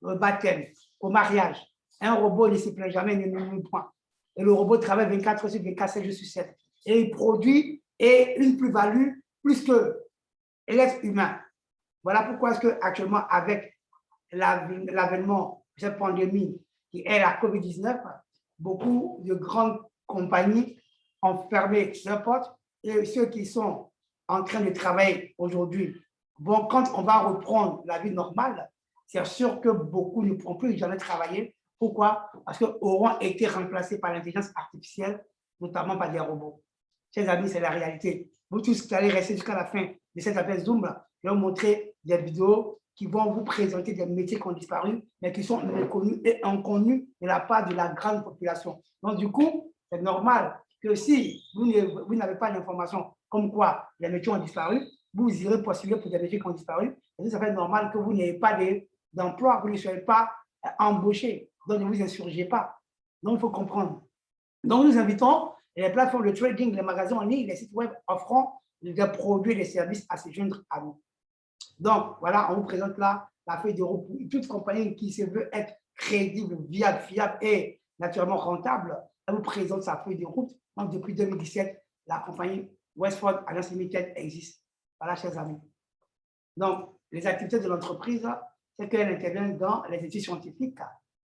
au baptême, au mariage. Un robot ne se plaint jamais, il ne murmure point. Et le robot travaille 24 heures sur 24, 7 jours sur 7. Et il produit une plus-value plus que l'être humain. Voilà pourquoi est-ce qu'actuellement, avec l'avènement de cette pandémie qui est la COVID-19, beaucoup de grandes compagnies ont fermé leurs portes et ceux qui sont en train de travailler aujourd'hui, bon, quand on va reprendre la vie normale, c'est sûr que beaucoup ne pourront plus jamais travailler. Pourquoi? Parce qu'ils auront été remplacés par l'intelligence artificielle, notamment par des robots. Chers amis, c'est la réalité. Vous tous qui allez rester jusqu'à la fin de cet appel Zoom, je vais vous montrer des vidéos qui vont vous présenter des métiers qui ont disparu, mais qui sont méconnus et inconnus de la part de la grande population. Donc, du coup, c'est normal que si vous n'avez pas d'informations comme quoi les métiers ont disparu, vous irez postuler pour des métiers qui ont disparu. Et ça fait normal que vous n'ayez pas d'emploi, vous ne soyez pas embauché. Donc, ne vous insurgez pas. Donc, il faut comprendre. Donc, nous invitons les plateformes de trading, les magasins en ligne, les sites web offrant des produits et des services à se joindre à nous. Donc, voilà, on vous présente là la feuille de route pour toute compagnie qui se veut être crédible, viable, fiable et naturellement rentable. Elle vous présente sa feuille de route. Donc, depuis 2017, la compagnie Westwood Alliance Limited existe. Voilà, chers amis. Donc, les activités de l'entreprise, c'est qu'elle intervient dans les études scientifiques,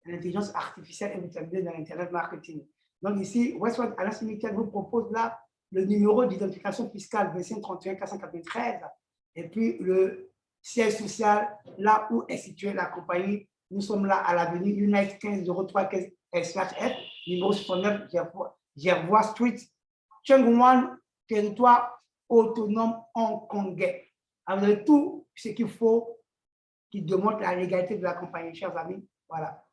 l'intelligence artificielle et l'utilisation dans l'Internet marketing. Donc, ici, Westwood Alliance Limited vous propose là le numéro d'identification fiscale 2531 493 et puis le siège social, là où est située la compagnie. Nous sommes là à l'avenue Unite 1503 /F, numéro 69, Gervois Street, Chengwan, territoire autonome hongkongais. Vous avez tout ce qu'il faut qui démontre la légalité de la compagnie, chers amis. Voilà.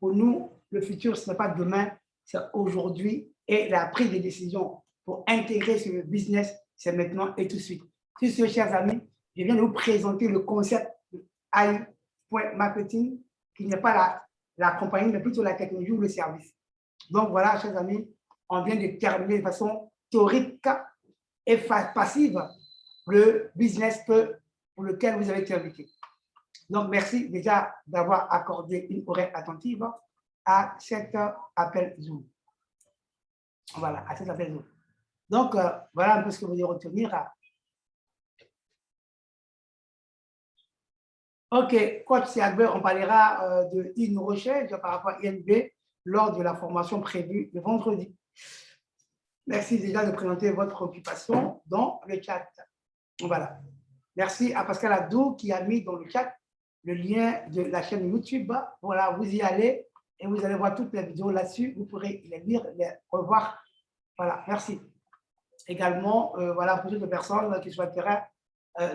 Pour nous, le futur, ce n'est pas demain, c'est aujourd'hui. Et la prise de décision pour intégrer ce business, c'est maintenant et tout de suite. Sur ce, chers amis, je viens de vous présenter le concept de AI.marketing, qui n'est pas la compagnie, mais plutôt la technologie ou le service. Donc voilà, chers amis, on vient de terminer de façon théorique et passive le business pour lequel vous avez été invité. Donc, merci déjà d'avoir accordé une oreille attentive à cet appel Zoom. Voilà, à cet appel Zoom. Donc, voilà un peu ce que vous devez retenir. OK, coach Siagbe, on parlera de InRocher par rapport à INB lors de la formation prévue le vendredi. Merci déjà de présenter votre occupation dans le chat. Voilà. Merci à Pascal Adou qui a mis dans le chat le lien de la chaîne YouTube. Voilà, vous y allez et vous allez voir toutes les vidéos là-dessus. Vous pourrez les lire, les revoir. Voilà, merci. Également, voilà, pour toutes les personnes qui souhaiteraient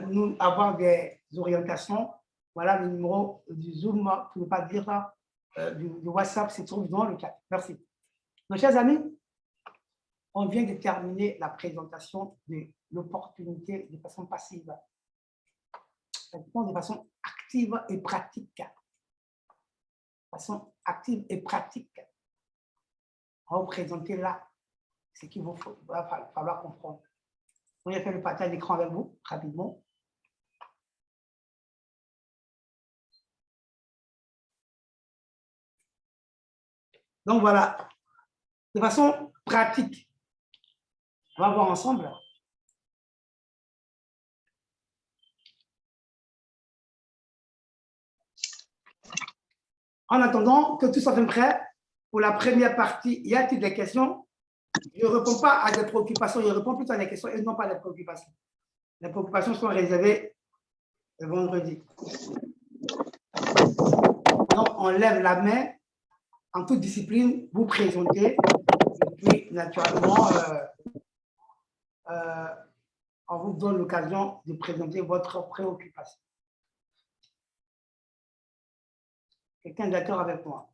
nous avoir des orientations, voilà le numéro du Zoom, pour ne pas dire du WhatsApp, se trouve dans le chat. Merci. Mes chers amis, on vient de terminer la présentation de l'opportunité de façon passive. De façon active et pratique. De façon active et pratique. On va vous présenter là ce qu'il va falloir comprendre. On va faire le partage d'écran avec vous rapidement. Donc voilà, de façon pratique, on va voir ensemble. En attendant que tout soit prêt pour la première partie, y a-t-il des questions? Je ne réponds pas à des préoccupations, je réponds plutôt à des questions et non pas à des préoccupations. Les préoccupations sont réservées le vendredi. Donc, on lève la main en toute discipline, vous présentez, et puis naturellement, on vous donne l'occasion de présenter votre préoccupation. Quelqu'un est d'accord avec moi?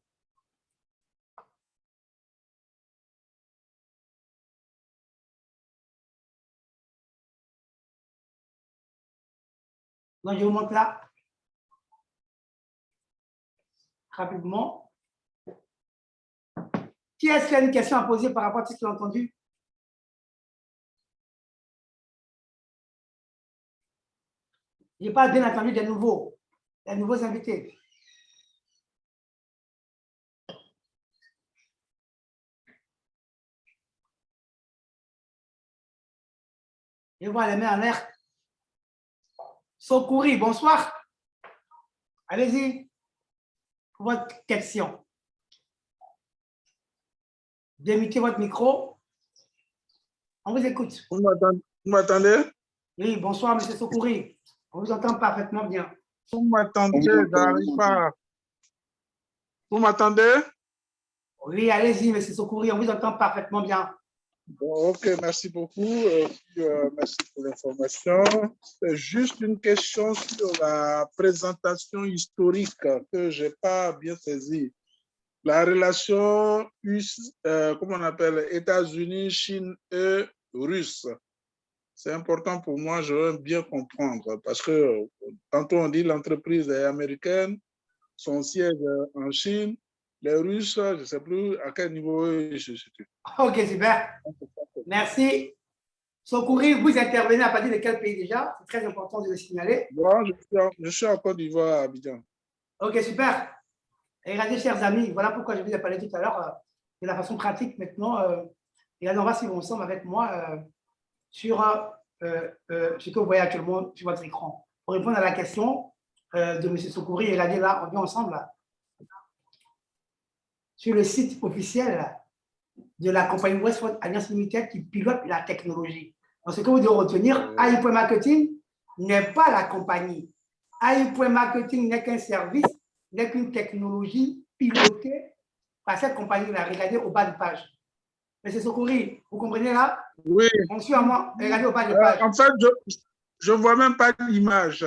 Donc, je vous montre là, rapidement. Qui est-ce qui a une question à poser par rapport à ce qu'il a entendu? Je n'ai pas bien entendu des nouveaux invités. Je vois les mains en l'air. Sokouri, bonsoir. Allez-y. Pour votre question. Démutez votre micro. On vous écoute. Vous m'entendez? Oui, bonsoir, M. Sokouri. On vous entend parfaitement bien. Vous m'entendez? J'arrive pas. Vous m'entendez? Oui, allez-y, M. Sokouri, on vous entend parfaitement bien. Bon, ok, merci beaucoup. Merci pour l'information. C'est juste une question sur la présentation historique que je n'ai pas bien saisie. La relation comment on appelle, États-Unis, Chine et Russe. C'est important pour moi, je veux bien comprendre, parce que tantôt on dit l'entreprise est américaine, son siège est en Chine, les Russes, je ne sais plus à quel niveau je situe. Ok, super. Merci. Sokouri, vous intervenez à partir de quel pays déjà? C'est très important de le signaler. Moi, je suis en Côte d'Ivoire, à Abidjan. Ok, super. Et regardez, chers amis, voilà pourquoi je vous ai parlé tout à l'heure de la façon pratique maintenant. Et là, on va suivre ensemble avec moi sur ce que vous voyez actuellement sur votre écran. Pour répondre à la question de M. Sokouri, regardez là, on vient ensemble là, sur le site officiel de la compagnie Westford Alliance Limited qui pilote la technologie. Donc, ce que vous devez retenir, AI.marketing n'est pas la compagnie. AI.marketing n'est qu'un service, n'est qu'une technologie pilotée par cette compagnie-là. Regardez au bas de page. Monsieur Sokouri, vous comprenez là? Oui. On suit à moi. Regardez au bas de page. En fait, je ne vois même pas l'image.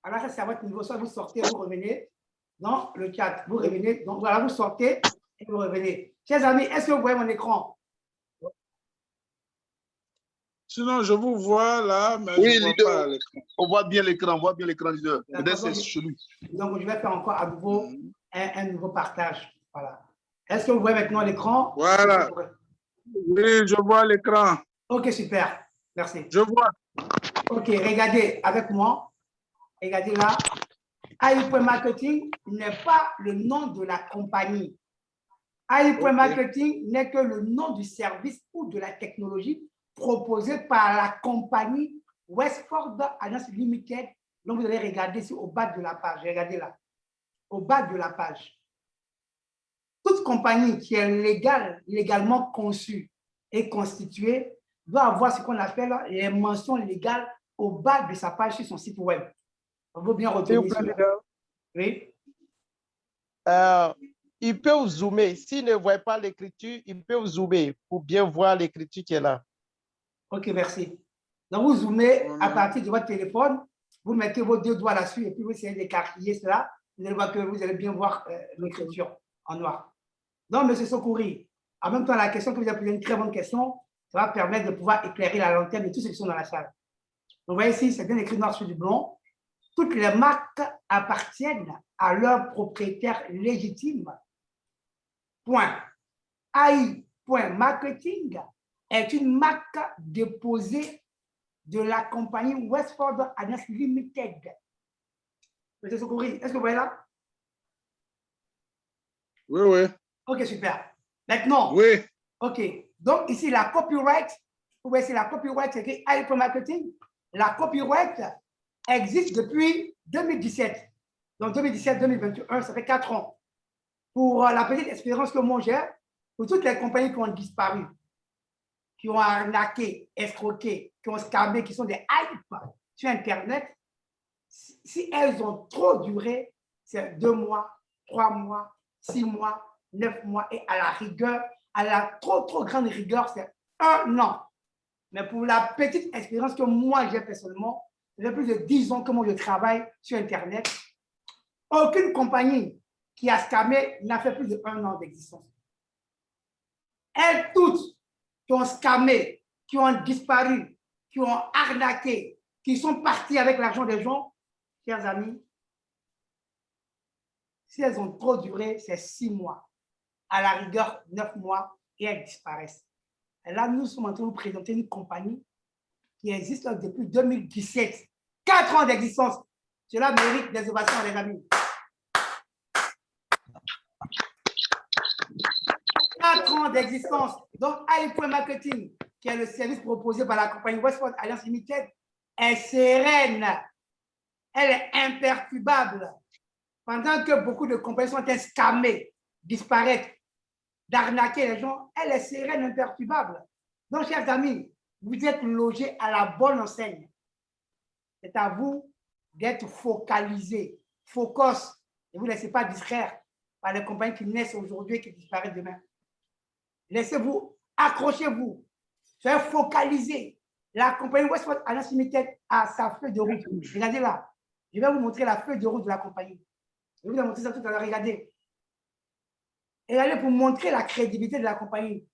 Alors, ça, c'est à votre niveau. Soit vous sortez, vous revenez dans le chat. Vous revenez. Donc, voilà, vous sortez et vous revenez. Chers amis, est-ce que vous voyez mon écran? Sinon, je vous vois là, mais Oui, je ne vois leader. pas l'écran. On voit bien l'écran, leader. Peut-être c'est Donc, chelou. donc, je vais faire encore à nouveau un nouveau partage. Voilà. Est-ce que vous voyez maintenant l'écran? Voilà. Oui, je vois l'écran. Ok, super. Merci. Je vois. Ok, regardez avec moi. Regardez là. AI.marketing n'est pas le nom de la compagnie. AI.marketing n'est que le nom du service ou de la technologie proposé par la compagnie Westford Alliance Limited. Donc, vous allez regarder ici au bas de la page. Regardez là. Au bas de la page. Toute compagnie qui est légalement conçue et constituée doit avoir ce qu'on appelle les mentions légales au bas de sa page sur son site web. On veut bien retenir cela. Oui. Il peut vous zoomer. S'il ne voit pas l'écriture, il peut vous zoomer pour bien voir l'écriture qui est là. OK, merci. Donc, vous zoomez à partir de votre téléphone, vous mettez vos deux doigts là-dessus et puis vous essayez d'écarquiller cela. Vous allez voir que vous allez bien voir l'écriture en noir. Donc, M. Sokouri, en même temps, la question que vous avez posée est une très bonne question. Ça va permettre de pouvoir éclairer la lanterne de tous ceux qui sont dans la salle. Donc, vous voyez ici, c'est bien écrit noir sur du blanc. Toutes les marques appartiennent à leur propriétaire légitime. Point. AI.marketing est une marque déposée de la compagnie Westford Alliance Limited. M. Sokouri, est-ce que vous voyez là? Oui, oui. OK, super. Maintenant, oui. OK. Donc, ici, la copyright, vous voyez ici, la copyright, c'est écrit AI.marketing. La copyright existe depuis 2017. Donc, 2017-2021, ça fait 4 ans. Pour la petite expérience que moi j'ai, pour toutes les compagnies qui ont disparu, qui ont arnaqué, escroqué, qui ont scamé, qui sont des hype sur Internet, si elles ont trop duré, c'est 2 mois, 3 mois, 6 mois, 9 mois, et à la rigueur, à la trop grande rigueur, c'est 1 an. Mais pour la petite expérience que moi j'ai personnellement, ça fait plus de 10 ans que moi je travaille sur Internet, aucune compagnie qui a scamé n'a fait plus de 1 an d'existence. Elles toutes qui ont scamé, qui ont disparu, qui ont arnaqué, qui sont parties avec l'argent des gens, chers amis, si elles ont trop duré, c'est 6 mois. À la rigueur, 9 mois, et elles disparaissent. Et là, nous sommes en train de vous présenter une compagnie qui existe depuis 2017. 4 ans d'existence. Cela mérite des ovations, les amis. 4 ans d'existence. Donc, AI.marketing, qui est le service proposé par la compagnie Westford Alliance Limited, est sereine. Elle est imperturbable. Pendant que beaucoup de compagnies sont scamées, disparaître, d'arnaquer les gens, elle est sereine, imperturbable. Donc, chers amis, vous êtes logés à la bonne enseigne. C'est à vous d'être focalisés, focus. Ne vous laissez pas distraire par les compagnies qui naissent aujourd'hui et qui disparaissent demain. Laissez-vous, accrochez-vous, soyez focalisés. La compagnie Westford Alliance Limited a sa feuille de route. Regardez là. Je vais vous montrer la feuille de route de la compagnie. Je vais vous montrer ça tout à l'heure. Regardez. Regardez pour montrer la crédibilité de la compagnie.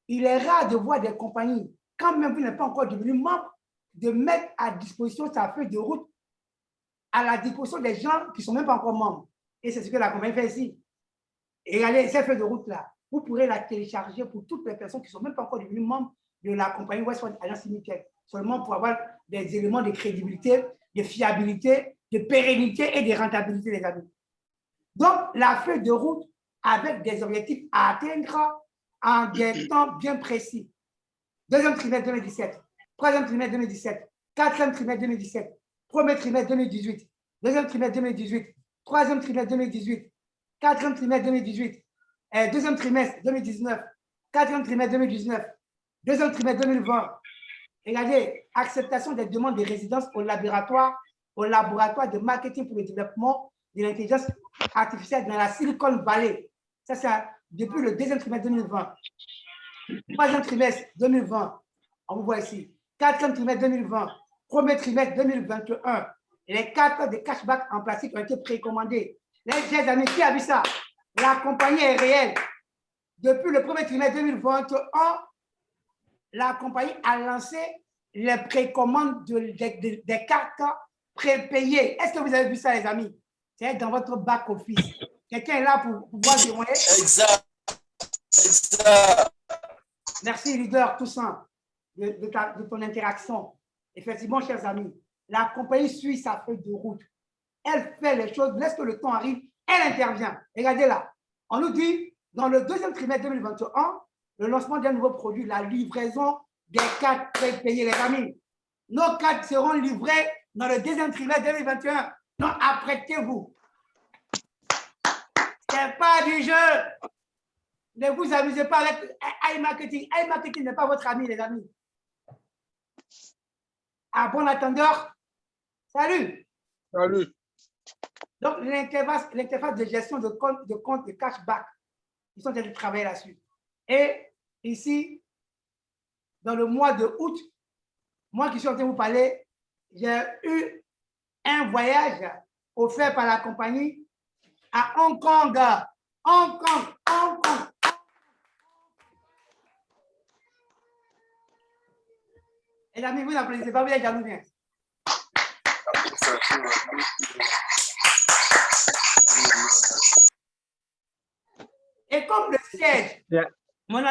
Il est rare de voir des compagnies, quand même vous n'êtes pas encore devenu membre, de mettre à disposition sa feuille de route à la disposition des gens qui ne sont même pas encore membres. Et c'est ce que la compagnie fait ici. Et regardez, cette feuille de route-là, vous pourrez la télécharger pour toutes les personnes qui ne sont même pas encore devenues membres de la compagnie Westford Alliance Limited, seulement pour avoir des éléments de crédibilité, de fiabilité, de pérennité et de rentabilité, les amis. Donc, la feuille de route avec des objectifs à atteindre en des temps bien précis. Deuxième trimestre 2017, troisième trimestre 2017, quatrième trimestre 2017, premier trimestre 2018, deuxième trimestre 2018, troisième trimestre 2018, quatrième trimestre 2018, deuxième trimestre 2019, quatrième trimestre 2019, deuxième trimestre 2020. Regardez, acceptation des demandes de résidence au laboratoire de marketing pour le développement de l'intelligence artificielle dans la Silicon Valley. Ça, c'est depuis le deuxième trimestre 2020. Troisième trimestre 2020, on vous voit ici. Quatrième trimestre 2020. Premier trimestre 2021. Les cartes de cashback en plastique ont été précommandées. Les amis, qui a vu ça? La compagnie est réelle. Depuis le premier trimestre 2021, la compagnie a lancé les précommandes des cartes prépayées. Est-ce que vous avez vu ça, les amis? C'est dans votre back-office. Quelqu'un est là pour pouvoir témoigner? Exact. Exact. Merci, leader Toussaint, de ton interaction. Effectivement, chers amis, la compagnie suit sa feuille de route. Elle fait les choses, laisse que le temps arrive, elle intervient. Regardez là, on nous dit, dans le deuxième trimestre 2021, le lancement d'un nouveau produit, la livraison des cartes prépayées, les amis. Nos cartes seront livrées dans le deuxième trimestre 2021. Donc, apprêtez-vous. Ce n'est pas du jeu. Ne vous amusez pas avec iMarketing. iMarketing n'est pas votre ami, les amis. À bon attendeur, salut. Salut. Donc, l'interface de gestion de compte de cashback, ils sont en train de travailler là-dessus. Et ici, dans le mois de août, moi qui suis en train de vous parler, j'ai eu un voyage offert par la compagnie à Hong Kong. Hong Kong, Hong Kong. Les amis, vous n'applaudissez pas, vous êtes jaloux bien. Et comme le siège, mon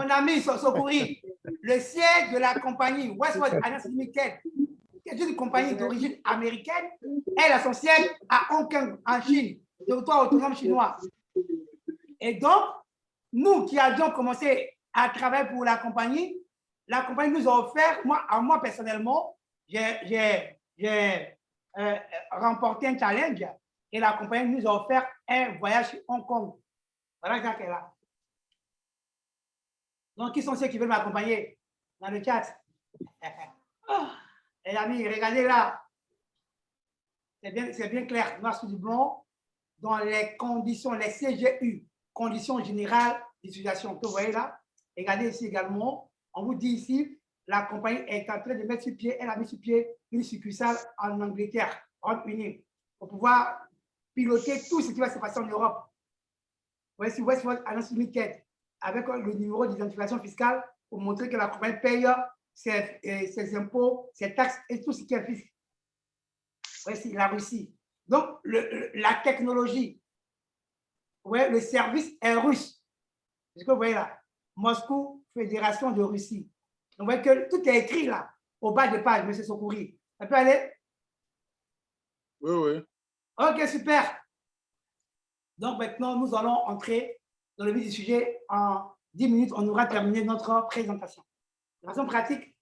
ami Sokouri, le siège de la compagnie Westwood Alliance Limited, qui est une compagnie d'origine américaine, elle a son siège à Hong Kong, en Chine, territoire autonome chinois. Et donc, nous qui avions commencé à travailler pour la compagnie nous a offert, moi personnellement, j'ai remporté un challenge et la compagnie nous a offert un voyage sur Hong Kong. Voilà Jacques est là. Donc, qui sont ceux qui veulent m'accompagner dans le chat? Les amis, regardez là. C'est bien clair, noir sur du blanc, dans les conditions, les CGU, conditions générales d'utilisation que vous voyez là. Regardez ici également. On vous dit ici, la compagnie est en train de mettre sur pied, elle a mis sur pied une succursale en Angleterre, en Unie, pour pouvoir piloter tout ce qui va se passer en Europe. Voici Westwood Alliance Limited, avec le numéro d'identification fiscale pour montrer que la compagnie paye ses impôts, ses taxes et tout ce qui est fisc. Voici la Russie. Donc, la technologie, ouais, le service est russe. C'est ce que vous voyez là. Moscou, Fédération de Russie. On voit que tout est écrit là, au bas de page, M. Sokouri. Ça peut aller? Oui, oui. Ok, super. Donc maintenant, nous allons entrer dans le vif du sujet. En 10 minutes, on aura terminé notre présentation. De façon pratique,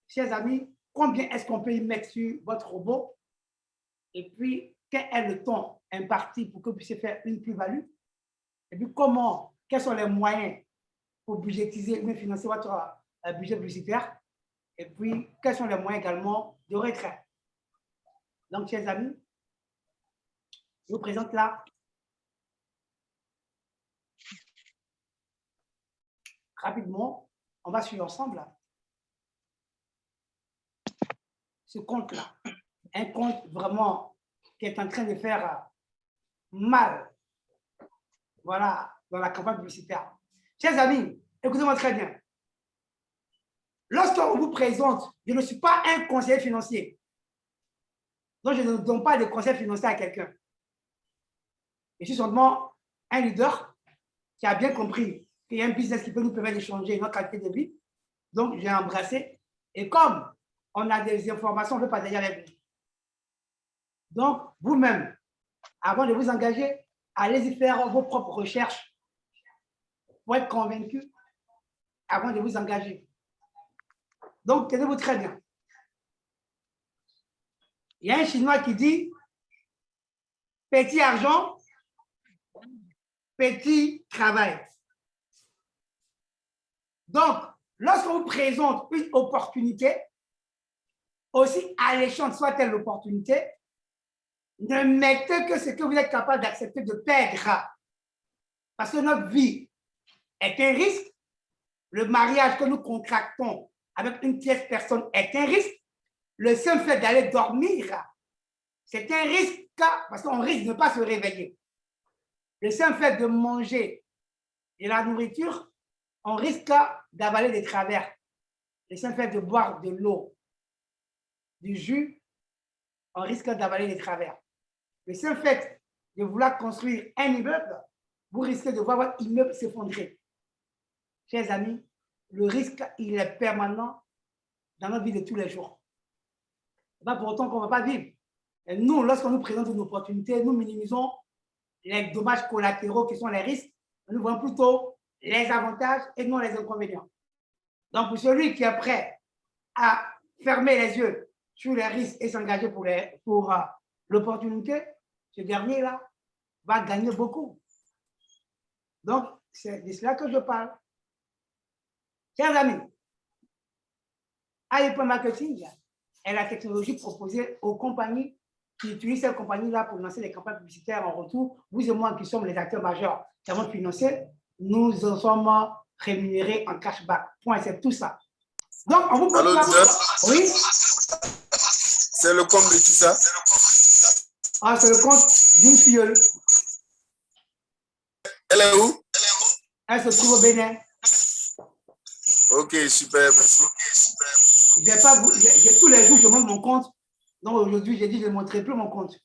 chers amis, combien est-ce qu'on peut y mettre sur votre robot? Et puis, quel est le temps imparti pour que vous puissiez faire une plus-value? Et puis, quels sont les moyens pour budgétiser ou financer votre budget publicitaire? Et puis, quels sont les moyens également de retrait? Donc, chers amis, je vous présente là rapidement, on va suivre ensemble là. Ce compte-là, un compte vraiment qui est en train de faire mal, voilà, dans la campagne publicitaire. Chers amis, écoutez-moi très bien. Lorsqu'on vous présente, je ne suis pas un conseiller financier. Donc, je ne donne pas de conseils financiers à quelqu'un. Je suis seulement un leader qui a bien compris qu'il y a un business qui peut nous permettre d'échanger notre qualité de vie. Donc, j'ai embrassé. Et comme on a des informations, on ne peut pas partager avec vous. Donc, vous-même, avant de vous engager, allez-y faire vos propres recherches pour être convaincu avant de vous engager. Donc, tenez-vous très bien. Il y a un Chinois qui dit petit argent, petit travail. Donc, lorsqu'on vous présente une opportunité, aussi alléchante soit-elle l'opportunité, ne mettez que ce que vous êtes capable d'accepter de perdre. parce que notre vie est un risque. Le mariage que nous contractons avec une tierce personne est un risque. Le simple fait d'aller dormir, c'est un risque parce qu'on risque de ne pas se réveiller. Le simple fait de manger de la nourriture, on risque d'avaler des travers. Le simple fait de boire de l'eau, du jus, on risque d'avaler des travers. Le simple fait de vouloir construire un immeuble, vous risquez de voir votre immeuble s'effondrer. Chers amis, le risque, il est permanent dans notre vie de tous les jours. Ce n'est pas pour autant qu'on ne va pas vivre. Et nous, lorsqu'on nous présente une opportunité, nous minimisons les dommages collatéraux qui sont les risques. Nous voyons plutôt les avantages et non les inconvénients. Donc, pour celui qui est prêt à fermer les yeux sur les risques et s'engager pour l'opportunité, ce dernier-là va gagner beaucoup. Donc, c'est de cela que je parle. Chers amis, AIP Marketing est la technologie proposée aux compagnies qui utilisent cette compagnie-là pour lancer des campagnes publicitaires en retour. Vous et moi, qui sommes les acteurs majeurs du monde financier, nous en sommes rémunérés en cashback. Point, c'est tout ça. Donc, on vous propose... Allô, oui? C'est le compte de qui ça? Ah, c'est le compte d'une filleule. Elle est où? Elle se trouve au Bénin. Ok, super, merci. Tous les jours, je montre mon compte. Donc aujourd'hui, j'ai dit que je ne montrerai plus mon compte.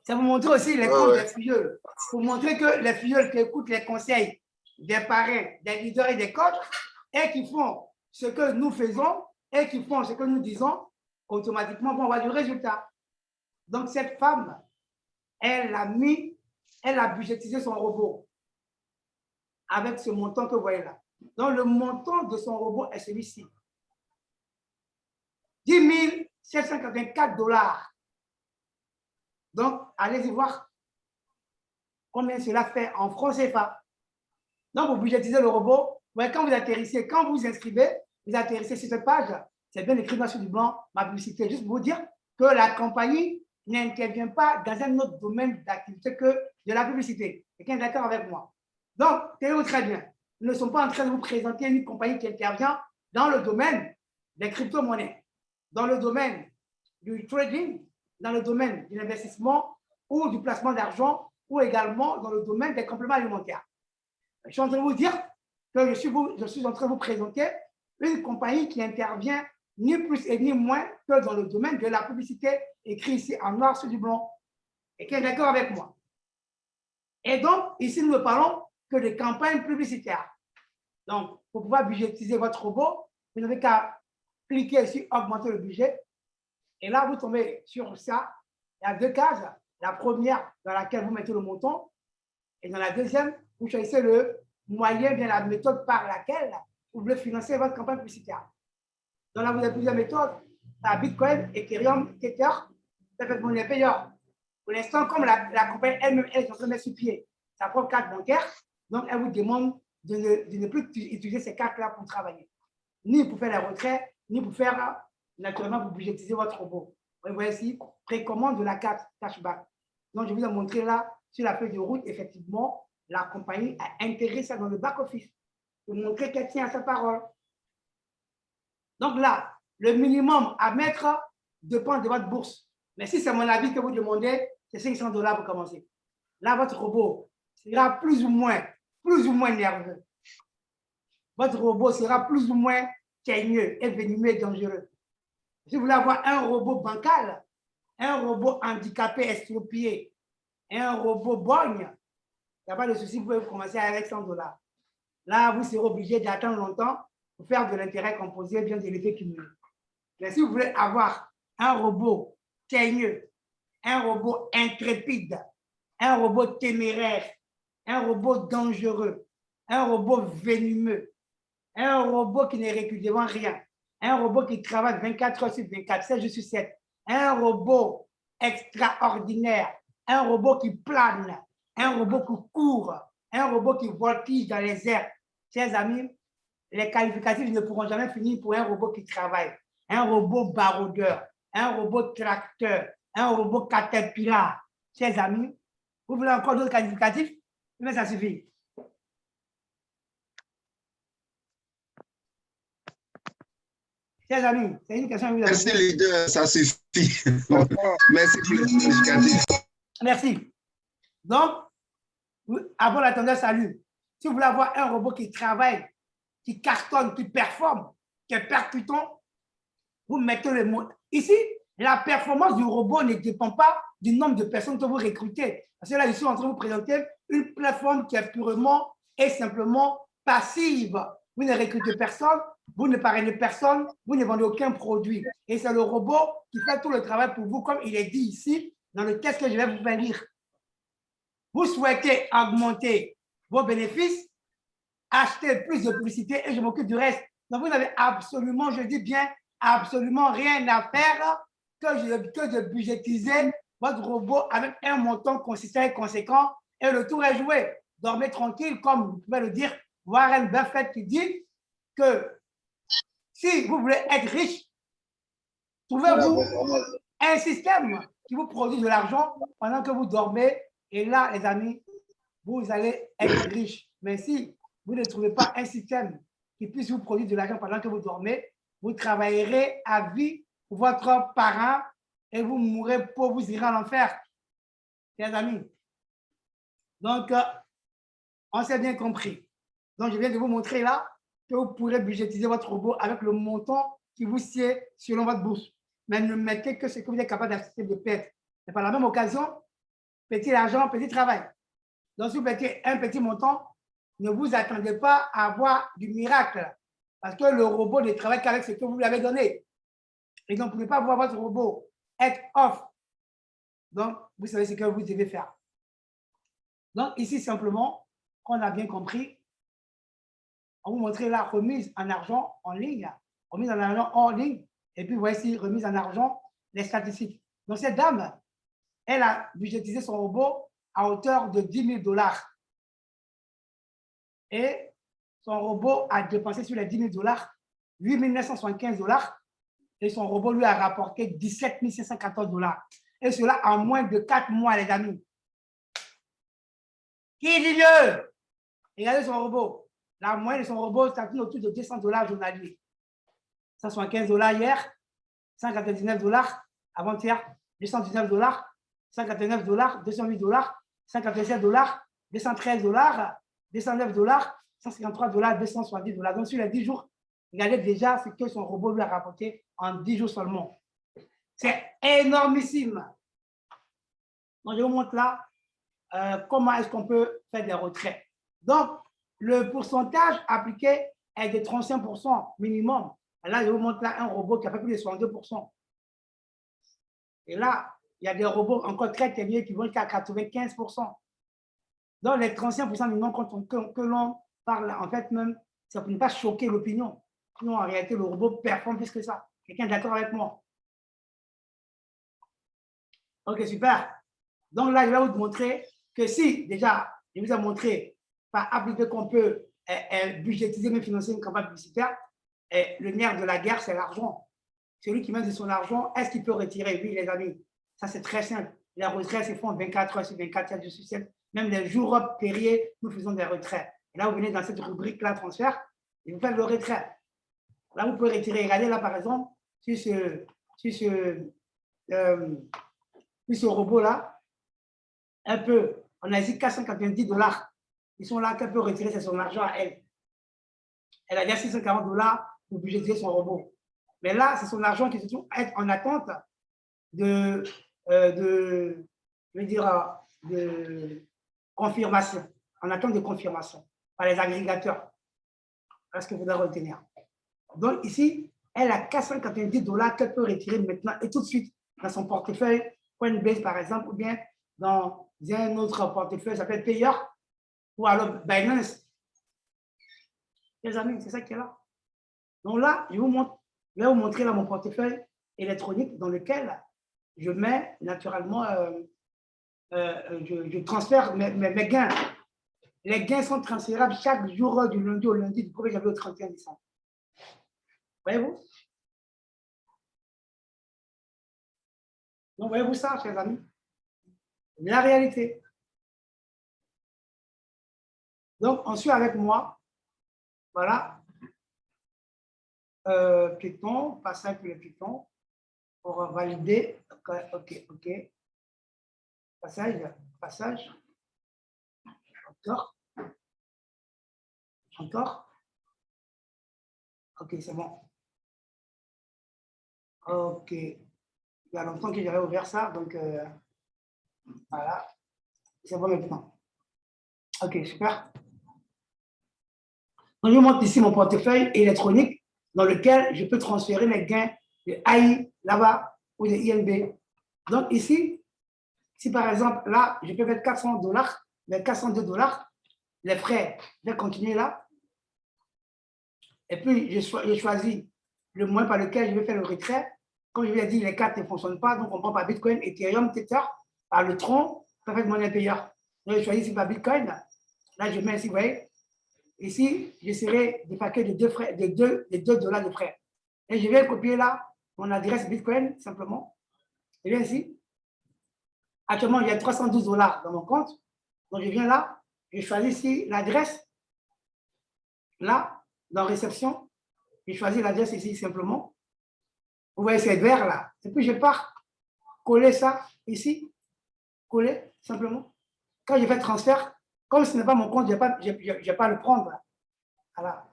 Ça vous montrer aussi les comptes des filleuls. Pour montrer que les filleuls qui écoutent les conseils des parrains, des leaders et des coachs, et qui font ce que nous faisons, et qui font ce que nous disons, automatiquement vont avoir du résultat. Donc cette femme, elle a budgétisé son robot avec ce montant que vous voyez là. Donc le montant de son robot est celui-ci. 10 784 $. Donc, allez-y voir combien cela fait en francs CFA. Donc, vous budgétisez le robot. Ouais, quand vous atterrissez, quand vous vous inscrivez, vous atterrissez sur cette page. C'est bien écrit noir sur du blanc, ma publicité. Juste pour vous dire que la compagnie n'intervient pas dans un autre domaine d'activité que de la publicité. Quelqu'un est d'accord avec moi? Donc, tenez-vous très bien. Nous ne sommes pas en train de vous présenter une compagnie qui intervient dans le domaine des crypto-monnaies, dans le domaine du trading, dans le domaine de l'investissement ou du placement d'argent ou également dans le domaine des compléments alimentaires. Je suis en train de vous dire que je suis en train de vous présenter une compagnie qui intervient ni plus et ni moins que dans le domaine de la publicité, écrit ici en noir sur du blanc. Et qui est d'accord avec moi? Et donc, ici, nous ne parlons que de campagnes publicitaires. Donc, pour pouvoir budgétiser votre robot, vous n'avez qu'à cliquez sur augmenter le budget. Et là, vous tombez sur ça. Il y a deux cases. La première, dans laquelle vous mettez le montant. Et dans la deuxième, vous choisissez le moyen, bien la méthode par laquelle vous voulez financer votre campagne publicitaire. Donc là, vous avez plusieurs méthodes. La Bitcoin, Ethereum, Tether, ça fait monnaie payeur. Pour l'instant, comme la compagnie elle-même, elle est en train de mettre sur pied sa propre carte bancaire, donc elle vous demande de ne plus utiliser ces cartes-là pour travailler. Ni pour faire les retraits, ni pour faire, naturellement, vous budgétiser votre robot. Vous voyez ici, précommande de la carte cashback. Donc, je vous ai montré là, sur la feuille de route, effectivement, la compagnie a intégré ça dans le back-office pour montrer qu'elle tient à sa parole. Donc là, le minimum à mettre dépend de votre bourse. Mais si c'est mon avis que vous demandez, c'est 500 $ pour commencer. Là, votre robot sera plus ou moins nerveux. Votre robot sera plus ou moins teigneux et venimeux et dangereux. Si vous voulez avoir un robot bancal, un robot handicapé, estropié, et un robot borgne, il n'y a pas de souci, vous pouvez commencer avec 100 $. Là, vous serez obligé d'attendre longtemps pour faire de l'intérêt composé bien de l'effet cumulé. Mais si vous voulez avoir un robot teigneux, un robot intrépide, un robot téméraire, un robot dangereux, un robot venimeux, un robot qui ne recule devant rien, un robot qui travaille 24 heures sur 24, 7 jours sur 7, un robot extraordinaire, un robot qui plane, un robot qui court, un robot qui voltige dans les airs. Chers amis, les qualificatifs ne pourront jamais finir pour un robot qui travaille. Un robot baroudeur, un robot tracteur, un robot caterpillar. Chers amis, vous voulez encore d'autres qualificatifs? Mais ça suffit. Chers amis, c'est une question que vous avez Merci, posée. leader, ça suffit. D'accord. Merci pour l'explicatif. Merci. Donc, avant l'attendeur, salut. Si vous voulez avoir un robot qui travaille, qui cartonne, qui performe, qui est percutant, vous mettez le mot. Ici, la performance du robot ne dépend pas du nombre de personnes que vous recrutez. Parce que là, je suis en train de vous présenter une plateforme qui est purement et simplement passive. Vous ne recrutez personne, vous ne parrainez personne, vous ne vendez aucun produit. Et c'est le robot qui fait tout le travail pour vous, comme il est dit ici, dans le texte que je vais vous faire lire. Vous souhaitez augmenter vos bénéfices, acheter plus de publicité et je m'occupe du reste. Donc, vous n'avez absolument, je dis bien, absolument rien à faire que de budgétiser votre robot avec un montant consistant et conséquent et le tour est joué. Dormez tranquille, comme vous pouvez le dire, Warren Buffett qui dit que si vous voulez être riche, trouvez-vous un système qui vous produit de l'argent pendant que vous dormez. Et là, les amis, vous allez être riche. Mais si vous ne trouvez pas un système qui puisse vous produire de l'argent pendant que vous dormez, vous travaillerez à vie pour votre parent et vous mourrez pauvre, vous irez en enfer, les amis. Donc, on s'est bien compris. Donc, je viens de vous montrer là que vous pourrez budgétiser votre robot avec le montant qui vous sied selon votre bourse. Mais ne mettez que ce que vous êtes capable d'acheter de perdre. Mais par la même occasion, petit argent, petit travail. Donc, si vous mettez un petit montant, ne vous attendez pas à avoir du miracle. Parce que le robot ne travaille qu'avec ce que vous lui avez donné. Et donc, vous ne pouvez pas voir votre robot être off. Donc, vous savez ce que vous devez faire. Donc, ici, simplement, on a bien compris. On vous montrer la remise en argent en ligne. Remise en argent en ligne. Et puis, voici, remise en argent, les statistiques. Donc, cette dame, elle a budgétisé son robot à hauteur de 10 000 $. Et son robot a dépensé sur les 10 000 $, 8 975 $. Et son robot lui a rapporté 17 514 $. Et cela en moins de 4 mois, les amis. Qui dit mieux? Regardez son robot. La moyenne de son robot, ça tourne autour de 200 $ journaliers. 175 $ hier, 199 $ avant-hier, 219 $, 189 $, 208 $, 187 $, 213 $, 209 $, 153 $, 270 $. Donc, sur les 10 jours, regardez déjà ce que son robot lui a rapporté en 10 jours seulement. C'est énormissime. Donc, je vous montre là comment est-ce qu'on peut faire des retraits. Donc, le pourcentage appliqué est de 35% minimum. Et là, je vous montre là un robot qui a fait plus de 62%. Et là, il y a des robots encore très terribles qui vont jusqu'à 95%. Donc, les 35% minimum que l'on parle, en fait, même, ça ne peut pas choquer l'opinion. Sinon, en réalité, le robot performe plus que ça. Quelqu'un est d'accord avec moi? Ok, super. Donc là, je vais vous montrer que si, déjà, je vous ai montré par appliquer qu'on peut budgétiser, mais financer une campagne publicitaire, le nerf de la guerre, c'est l'argent. Celui qui met de son argent, est-ce qu'il peut retirer? Oui, les amis. Ça, c'est très simple. Les retraits se font 24 heures sur 24, 7 jours sur 7. Même les jours fériés, nous faisons des retraits. Et là, vous venez dans cette rubrique-là, transfert, et vous faites le retrait. Là, vous pouvez retirer. Regardez là, par exemple, sur ce robot-là, on a ici 490 $. Ils sont là qu'elle peut retirer, c'est son argent à elle. Elle a déjà 640 $ pour budgétiser son robot. Mais là, c'est son argent qui se trouve être en attente de confirmation, en attente de confirmation par les agrégateurs. Voilà ce que vous devez retenir. Donc ici, elle a 490 $ qu'elle peut retirer maintenant et tout de suite dans son portefeuille Coinbase par exemple, ou bien dans un autre portefeuille qui s'appelle Payer ou alors Binance. Les amis, c'est ça qui est là. Donc là, je vais vous montrer là mon portefeuille électronique dans lequel je mets naturellement, je transfère mes gains. Les gains sont transférables chaque jour du lundi au lundi, du 1er janvier au 31 décembre. Voyez-vous? Donc, voyez-vous ça, chers amis? La réalité. Donc, on suit avec moi. Voilà. Python, passage pour le Python, pour valider. OK. Passage. Encore. OK, c'est bon. OK. Il y a longtemps que j'avais ouvert ça, donc voilà. C'est bon maintenant. OK, super. Donc, je montre ici mon portefeuille électronique dans lequel je peux transférer mes gains de AI là-bas ou de INB. Donc ici, si par exemple, là, je peux mettre $400, mais $402, les frais, je vais continuer là. Et puis, je choisis le moyen par lequel je vais faire le retrait. Comme je vous l'ai dit, les cartes ne fonctionnent pas, donc on prend par Bitcoin, Ethereum, Tether, par le tronc, par fait monnaie payeur. Donc, je choisis ici par Bitcoin. Là, je mets ici, vous voyez, ici, je serai des paquets de $2 de frais. Et je vais copier là mon adresse Bitcoin, simplement. Je viens ici. Actuellement, il y a $312 dans mon compte. Donc, je viens là, je choisis ici l'adresse. Là, dans réception, je choisis l'adresse ici simplement. Vous voyez, c'est vert là. Et puis, je pars coller ça ici. Coller simplement. Quand je fais transfert, comme ce n'est pas mon compte, je ne vais pas le prendre. Voilà.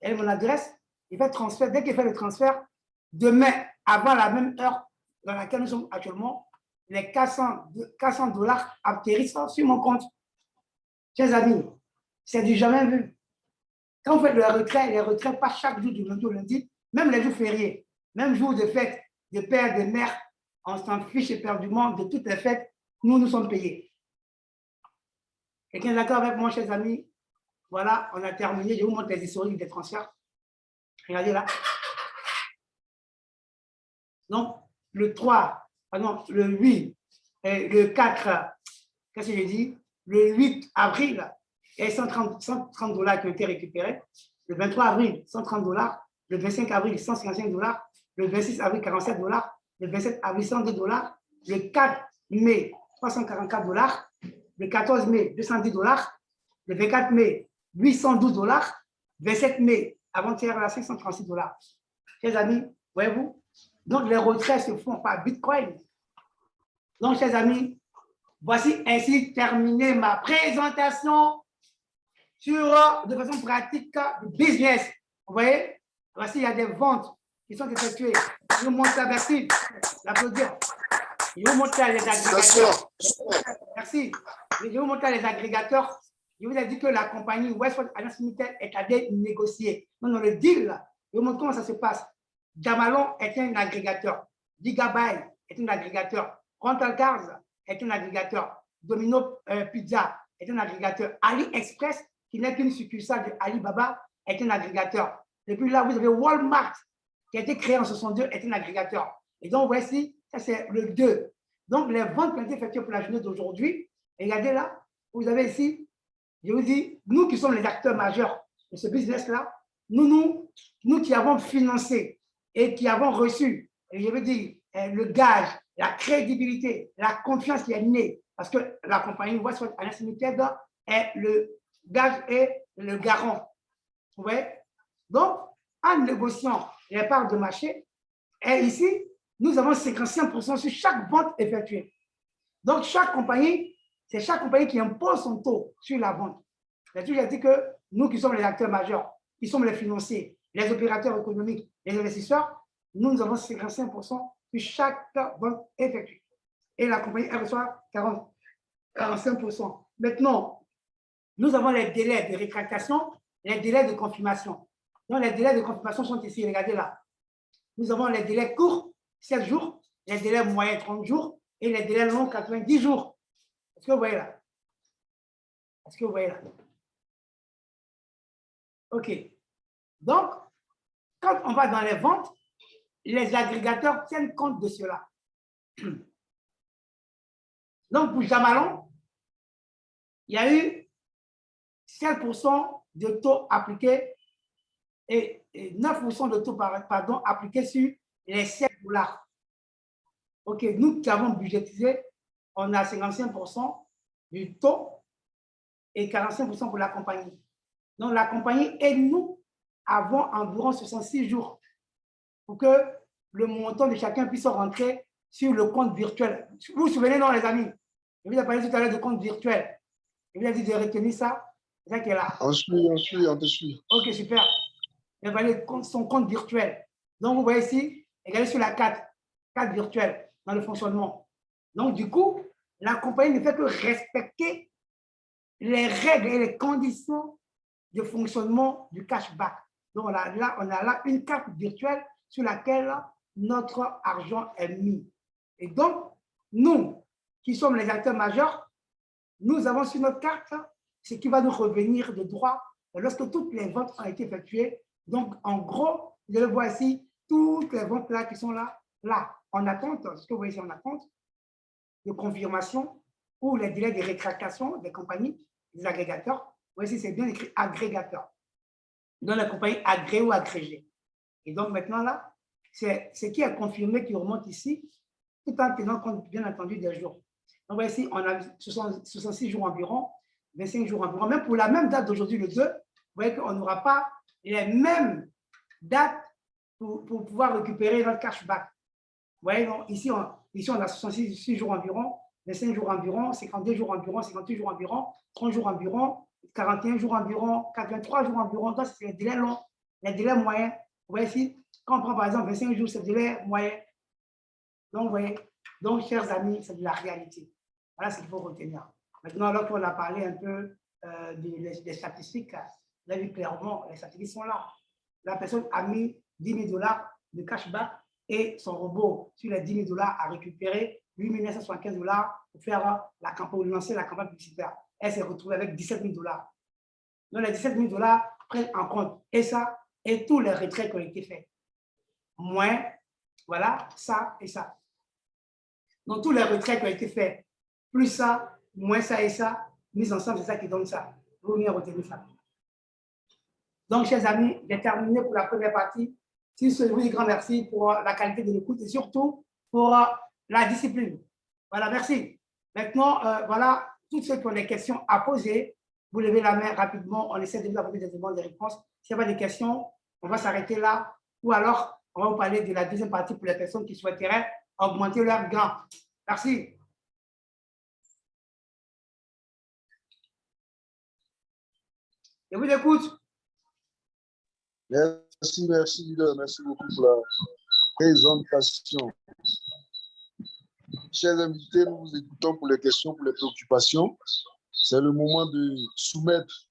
Et mon adresse, il fait transfert. Dès qu'il fait le transfert, demain, avant la même heure dans laquelle nous sommes actuellement, les $400 atterrissent sur mon compte. Chers amis, c'est du jamais vu. Quand vous faites le retrait, les retraits pas chaque jour du lundi au lundi, même les jours fériés, même jours de fête, de père, de mère, on s'en fiche éperdument de toutes les fêtes, nous sommes payés. Quelqu'un est d'accord avec moi, chers amis? Voilà, on a terminé. Je vous montre les historiques des transferts. Regardez là. Donc, le 3, pardon, le 8, le 4, qu'est-ce que j'ai dit? Le 8 avril, il y a $130 qui ont été récupérés. Le 23 avril, $130. Le 25 avril, $155. Le 26 avril, $47. Le 27 avril, $102. Le 4 mai, $344. Le 14 mai, $210. Le 24 mai, $812. 27 mai, avant-hier, $536. Chers amis, voyez-vous? Donc, les retraits se font par Bitcoin. Donc, chers amis, voici ainsi terminé ma présentation sur, de façon pratique, du business. Vous voyez? Voici, il y a des ventes qui sont effectuées. Je vous montre la version, l'applaudir. Je vous montre les agrégateurs. Merci. Je vous montre les agrégateurs. Je vous ai dit que la compagnie Westwood Alliance Limited est allée négocier. Non, le deal, je vous montre comment ça se passe. Jamalon est un agrégateur. Gigabyte est un agrégateur. Rental Cars est un agrégateur. Domino Pizza est un agrégateur. AliExpress, qui n'est qu'une succursale de Alibaba, est un agrégateur. Et puis là, vous avez Walmart, qui a été créé en 62, est un agrégateur. Et donc, voici, ça c'est le 2. Donc, les ventes qui ont été effectuées pour la journée d'aujourd'hui, regardez là, vous avez ici, je vous dis, nous qui sommes les acteurs majeurs de ce business-là, nous qui avons financé et qui avons reçu, et je veux dire, le gage, la crédibilité, la confiance qui est née, parce que la compagnie Westwood Alliance Limited est le gage et le garant. Vous voyez? Donc, en négociant les parts de marché, et ici, nous avons 55% sur chaque vente effectuée. Donc, chaque compagnie, c'est chaque compagnie qui impose son taux sur la vente. J'ai toujours dit que nous qui sommes les acteurs majeurs, qui sommes les financiers, les opérateurs économiques, les investisseurs, nous avons 55% sur chaque vente effectuée. Et la compagnie, elle reçoit 45%. Maintenant, nous avons les délais de rétractation, les délais de confirmation. Donc, les délais de confirmation sont ici, regardez là. Nous avons les délais courts, 7 jours, les délais moyens, 30 jours, et les délais longs, 90 jours. Est-ce que vous voyez là? Est-ce que vous voyez là? OK. Donc, quand on va dans les ventes, les agrégateurs tiennent compte de cela. Donc, pour Jamalon, il y a eu 7% de taux appliqués et 9% de taux appliqués sur les $7. OK, nous qui avons budgétisé, on a 55% du taux et 45% pour la compagnie. Donc, la compagnie et nous avons environ 66 jours pour que le montant de chacun puisse rentrer sur le compte virtuel. Vous vous souvenez, non, les amis? Je vous ai parlé tout à l'heure de compte virtuel. Je vous ai dit de retenir ça. C'est ça qui est là. On te suit. Ok, super. Il va aller son compte virtuel. Donc, vous voyez ici, regardez sur la carte virtuelle dans le fonctionnement. Donc, du coup, la compagnie ne fait que respecter les règles et les conditions de fonctionnement du cashback. Donc, on a là une carte virtuelle sur laquelle notre argent est mis. Et donc, nous, qui sommes les acteurs majeurs, nous avons sur notre carte ce qui va nous revenir de droit lorsque toutes les ventes ont été effectuées. Donc, en gros, vous allez voir ici, toutes les ventes là qui sont là, en attente, ce que vous voyez ici en attente, de confirmation ou les délais de rétractation des compagnies, des agrégateurs. Vous voyez ici, c'est bien écrit agrégateur. Donc, la compagnie agréée ou agrégée. Et donc, maintenant, là, c'est ce qui est confirmé qui remonte ici, tout en tenant compte, bien entendu, des jours. Donc, voici, on a 66 jours environ, 25 jours environ. Même pour la même date d'aujourd'hui, le 2, vous voyez qu'on n'aura pas les mêmes dates pour pouvoir récupérer notre cashback. Vous voyez, donc, ici, on a 66 jours environ, 25 jours environ, 52 jours environ, 58 jours environ, 30 jours environ, 41 jours environ, 83 jours environ. Donc, c'est les délais longs, les délais moyens. Vous voyez ici, quand on prend par exemple 25 jours, c'est le délai moyen. Donc, vous voyez, donc, chers amis, c'est de la réalité. Voilà ce qu'il faut retenir. Maintenant, alors qu'on a parlé un peu des statistiques, vous avez vu clairement, les statistiques sont là. La personne a mis 10 000 $ de cashback et son robot, sur les 10 000 $ a récupéré 8 975 $ pour faire la campagne, pour lancer la campagne publicitaire. Elle s'est retrouvée avec 17 000 $. Donc, les 17 000 $ prennent en compte et ça, et tous les retraits qui ont été faits. Moins, voilà, ça et ça. Donc, tous les retraits qui ont été faits, plus ça, moins ça et ça, mis ensemble, c'est ça qui donne ça. Vous venez retenir ça. Donc, chers amis, j'ai terminé pour la première partie. Si je vous dis grand merci pour la qualité de l'écoute et surtout pour la discipline. Voilà, merci. Maintenant, voilà, tous ceux qui ont des questions à poser, vous levez la main rapidement, on essaie de vous apporter des demandes, des réponses. S'il n'y a pas de questions, on va s'arrêter là. Ou alors, on va vous parler de la deuxième partie pour les personnes qui souhaiteraient augmenter leur gain. Merci. Je vous écoute. Merci leader. Merci beaucoup pour la présentation. Chers invités, nous vous écoutons pour les questions, pour les préoccupations. C'est le moment de soumettre,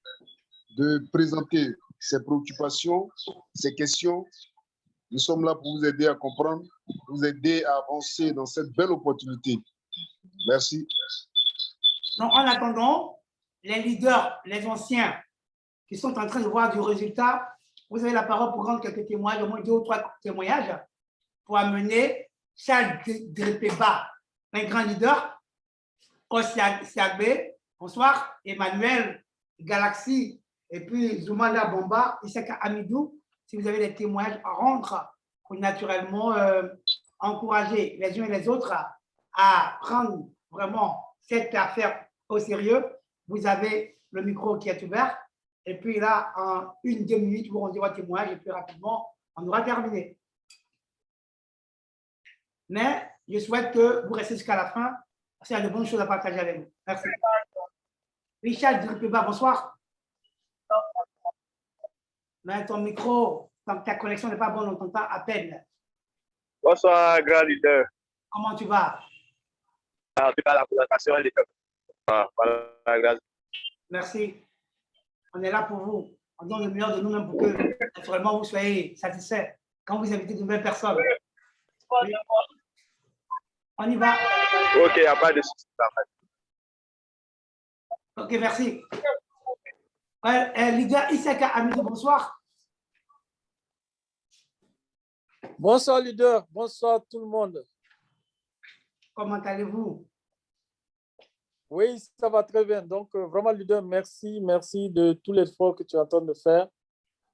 de présenter ces préoccupations, ces questions. Nous sommes là pour vous aider à comprendre, vous aider à avancer dans cette belle opportunité. Merci. Donc, en attendant, les leaders, les anciens qui sont en train de voir du résultat, vous avez la parole pour rendre quelques témoignages, au moins 2 ou 3 témoignages, pour amener Charles Drepeba, un grand leader, Siagbe, bonsoir, Emmanuel Galaxy, et puis Zoumanda Bomba, Isaka Amidou. Si vous avez des témoignages à rendre, pour naturellement encourager les uns et les autres à prendre vraiment cette affaire au sérieux, vous avez le micro qui est ouvert. Et puis là, en 1-2 minutes, vous rendez votre témoignage et puis rapidement, on aura terminé. Mais je souhaite que vous restiez jusqu'à la fin parce qu'il y a de bonnes choses à partager avec nous. Merci. Richard Dripeba, bonsoir. Mais ton micro, tant que ta connexion n'est pas bonne, on t'entend à peine. Bonsoir, grand leader. Comment tu vas? En tout cas, la présentation, elle est voilà, grâce. Merci. On est là pour vous. On donne le meilleur de nous-mêmes pour que, naturellement, vous soyez satisfaits quand vous invitez de nouvelles personnes. Oui. On y va. OK, il n'y a pas de souci. OK, merci. Leader Isaka Amidou, bonsoir. Bonsoir, leader. Bonsoir, tout le monde. Comment allez-vous? Oui, ça va très bien. Donc, vraiment, leader, merci de tout l'effort que tu es en train de faire.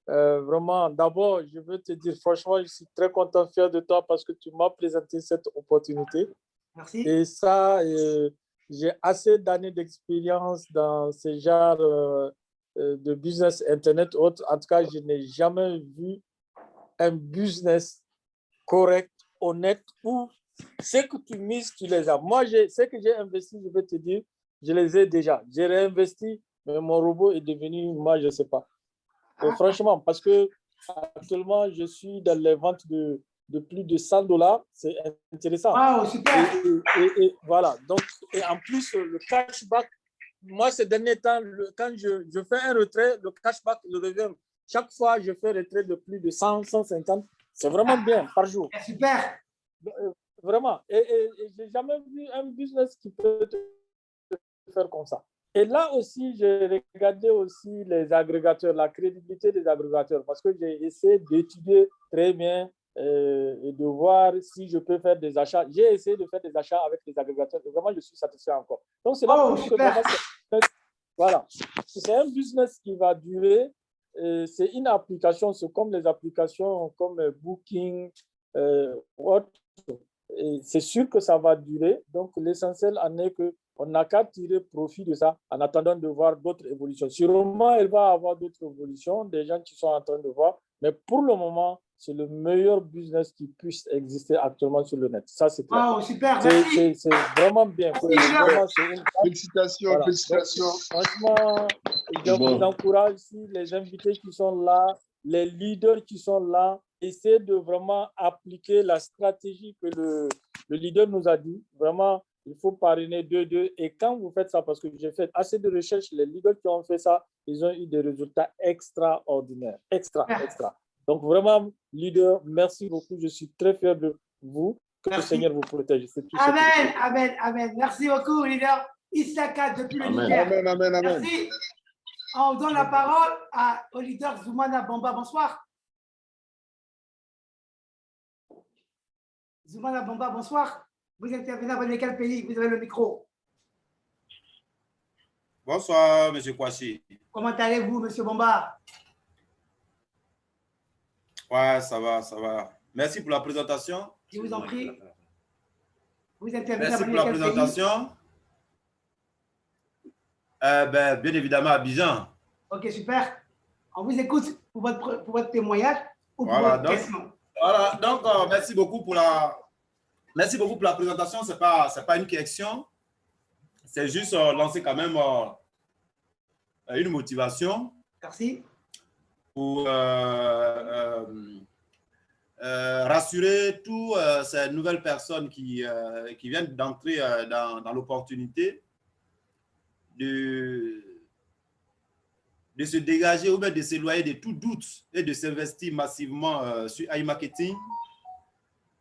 Vraiment, d'abord, je veux te dire, franchement, je suis très content, fier de toi parce que tu m'as présenté cette opportunité. Merci. Et ça, j'ai assez d'années d'expérience dans ce genre de business Internet. En tout cas, je n'ai jamais vu un business correct, honnête, où ce que tu mises, tu les as. Moi, ce que j'ai investi, je vais te dire, je les ai déjà. J'ai réinvesti, mais mon robot est devenu, moi, je ne sais pas. Et franchement, parce que actuellement, je suis dans les ventes de plus de $100. C'est intéressant. Wow, super. Et voilà. Donc, et en plus, le cashback, moi, ces derniers temps, quand je fais un retrait, le cashback, le revient. Chaque fois, je fais retrait de plus de 100, 150. C'est vraiment bien par jour. Super. Vraiment. Et je n'ai jamais vu un business qui peut te faire comme ça. Et là aussi, j'ai regardé aussi les agrégateurs, la crédibilité des agrégateurs, parce que j'ai essayé d'étudier très bien et de voir si je peux faire des achats. J'ai essayé de faire des achats avec les agrégateurs et vraiment, je suis satisfait encore. Donc, c'est là que vraiment, voilà. C'est un business qui va durer. C'est une application, c'est comme les applications comme Booking, c'est sûr que ça va durer. Donc, l'essentiel en est qu'on n'a qu'à tirer profit de ça en attendant de voir d'autres évolutions. Sûrement, elle va avoir d'autres évolutions, des gens qui sont en train de voir. Mais pour le moment, c'est le meilleur business qui puisse exister actuellement sur le net. Ça, c'est clair. Oh, super. C'est vraiment bien. Vraiment, félicitations, voilà. félicitations. Donc, franchement, je vous encourage ici, les invités qui sont là, les leaders qui sont là, essayer de vraiment appliquer la stratégie que le leader nous a dit. Vraiment, il faut parrainer 2-2. Et quand vous faites ça, parce que j'ai fait assez de recherches, les leaders qui ont fait ça, ils ont eu des résultats extraordinaires. Extra. Donc vraiment, leader, merci beaucoup. Je suis très fier de vous. Que le Seigneur vous protège. Amen. Merci beaucoup, leader Issaka depuis le Niger. Amen. Merci. On donne la parole au leader Zoumana Bamba. Bonsoir. Zoumana Bamba, bonsoir. Vous intervenez dans quel pays? Vous avez le micro. Bonsoir, M. Kouachi. Comment allez-vous, M. Bamba? Ouais, ça va. Merci pour la présentation. Je vous en prie. Vous intervenez Merci dans pour la quel présentation. Bien évidemment, Abidjan. Ok, super. On vous écoute pour votre témoignage ou pour Voilà, votre question. Voilà, donc merci beaucoup pour la présentation. C'est pas une question. C'est juste lancer quand même une motivation. Merci. Pour rassurer toutes ces nouvelles personnes qui viennent d'entrer dans l'opportunité de se dégager ou bien de s'éloigner de tout doute et de s'investir massivement sur iMarketing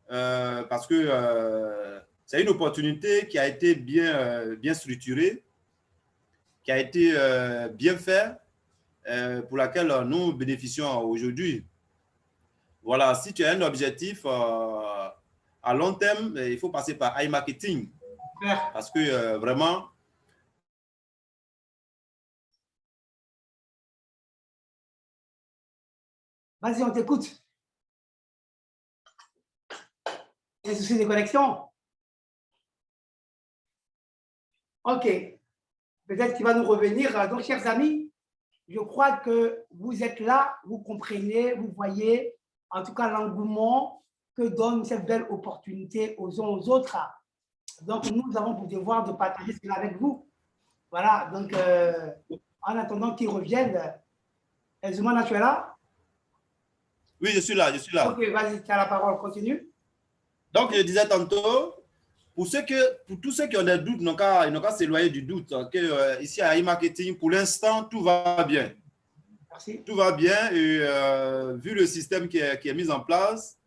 parce que c'est une opportunité qui a été bien structurée, qui a été bien faite, pour laquelle nous bénéficions aujourd'hui. Voilà, si tu as un objectif à long terme, il faut passer par iMarketing parce que vraiment, vas-y, on t'écoute. Il y a des soucis de connexion? Ok. Peut-être qu'il va nous revenir. Donc, chers amis, je crois que vous êtes là, vous comprenez, vous voyez, en tout cas, l'engouement que donne cette belle opportunité aux uns aux autres. Donc, nous avons pour devoir de partager cela avec vous. Voilà, donc, en attendant qu'ils reviennent, Zoumana, tu es là? Oui, je suis là. Ok, vas-y, tu as la parole, continue. Donc, je disais tantôt, pour tous ceux qui ont des doutes, ils n'ont qu'à s'éloigner du doute. Ici, à iMarketing, pour l'instant, tout va bien. Merci. Tout va bien et vu le système qui est mis en place,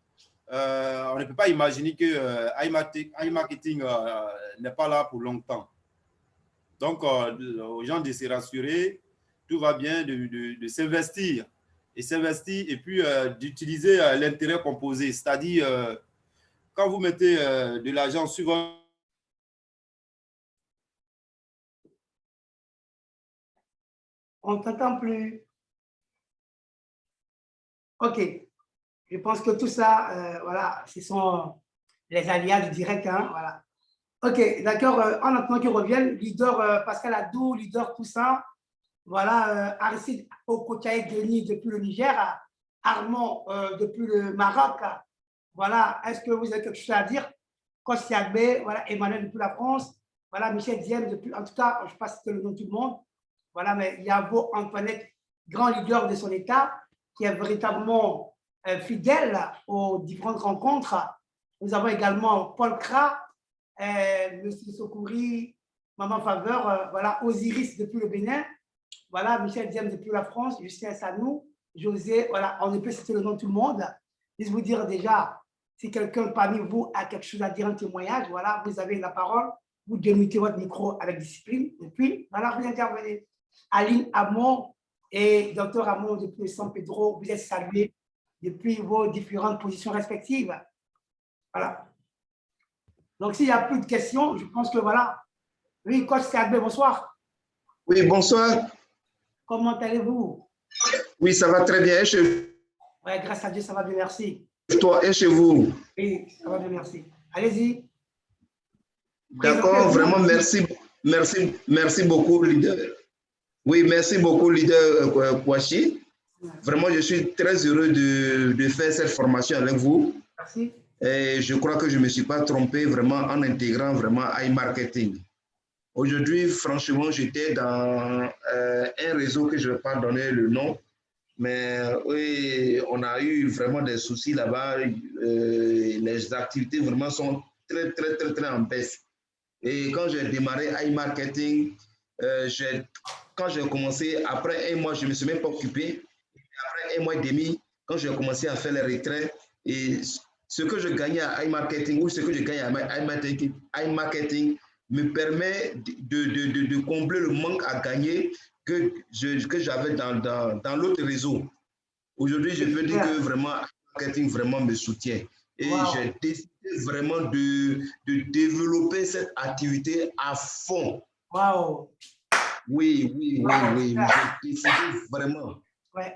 on ne peut pas imaginer que iMarketing n'est pas là pour longtemps. Donc, aux gens de se rassurer, tout va bien, de s'investir et puis d'utiliser l'intérêt composé, c'est-à-dire quand vous mettez de l'argent sur votre... On ne t'entend plus. Ok. Je pense que tout ça, voilà, ce sont les aléas du direct. Hein, voilà. Ok, d'accord. En attendant qu'ils reviennent, leader Pascal Adou, leader Toussaint, voilà, Aristide Okochaï Denis depuis le Niger, Armand depuis le Maroc. Voilà, est-ce que vous avez quelque chose à dire? Coach Siagbe, voilà, Emmanuel depuis la France, voilà, Michel Diem depuis, en tout cas, je ne sais pas si c'est le nom de tout le monde, voilà, mais Yavo Antoinette, grand leader de son État, qui est véritablement fidèle aux différentes rencontres. Nous avons également Paul Kra, Monsieur Sokouri, Maman Faveur, voilà, Osiris depuis le Bénin, voilà, Michel Diem depuis la France, Justin Sanou, José, voilà, on ne peut citer le nom de tout le monde. Je vous dire déjà, si quelqu'un parmi vous a quelque chose à dire, un témoignage, voilà, vous avez la parole, vous démutez votre micro avec discipline, et puis, voilà, vous intervenez. Aline Amon et Dr Amon depuis San Pedro, vous êtes salués depuis vos différentes positions respectives. Voilà. Donc, s'il n'y a plus de questions, je pense que voilà. Oui, coach Siagbe, bonsoir. Oui, bonsoir. Comment allez-vous? Oui, ça va très bien. Oui, grâce à Dieu, ça va bien, merci. Toi et chez vous? Oui, ça va bien, merci. Allez-y. D'accord, vraiment, merci beaucoup, leader. Oui, merci beaucoup, leader Kouachi. Vraiment, je suis très heureux de faire cette formation avec vous. Merci. Et je crois que je ne me suis pas trompé vraiment en intégrant vraiment iMarketing. Aujourd'hui, franchement, j'étais dans un réseau que je ne vais pas donner le nom, mais oui, on a eu vraiment des soucis là-bas. Les activités vraiment sont très en baisse. Et quand j'ai démarré iMarketing, quand j'ai commencé, après un mois, je ne me suis même pas occupé. Après un mois et demi, quand j'ai commencé à faire les retraits, et ce que je gagnais à iMarketing ou ce que je gagne à iMarketing me permet de combler le manque à gagner que j'avais dans l'autre réseau. Aujourd'hui, je peux dire que vraiment, iMarketing vraiment me soutient. Et j'ai décidé vraiment de développer cette activité à fond. Wow. Oui. J'ai décidé vraiment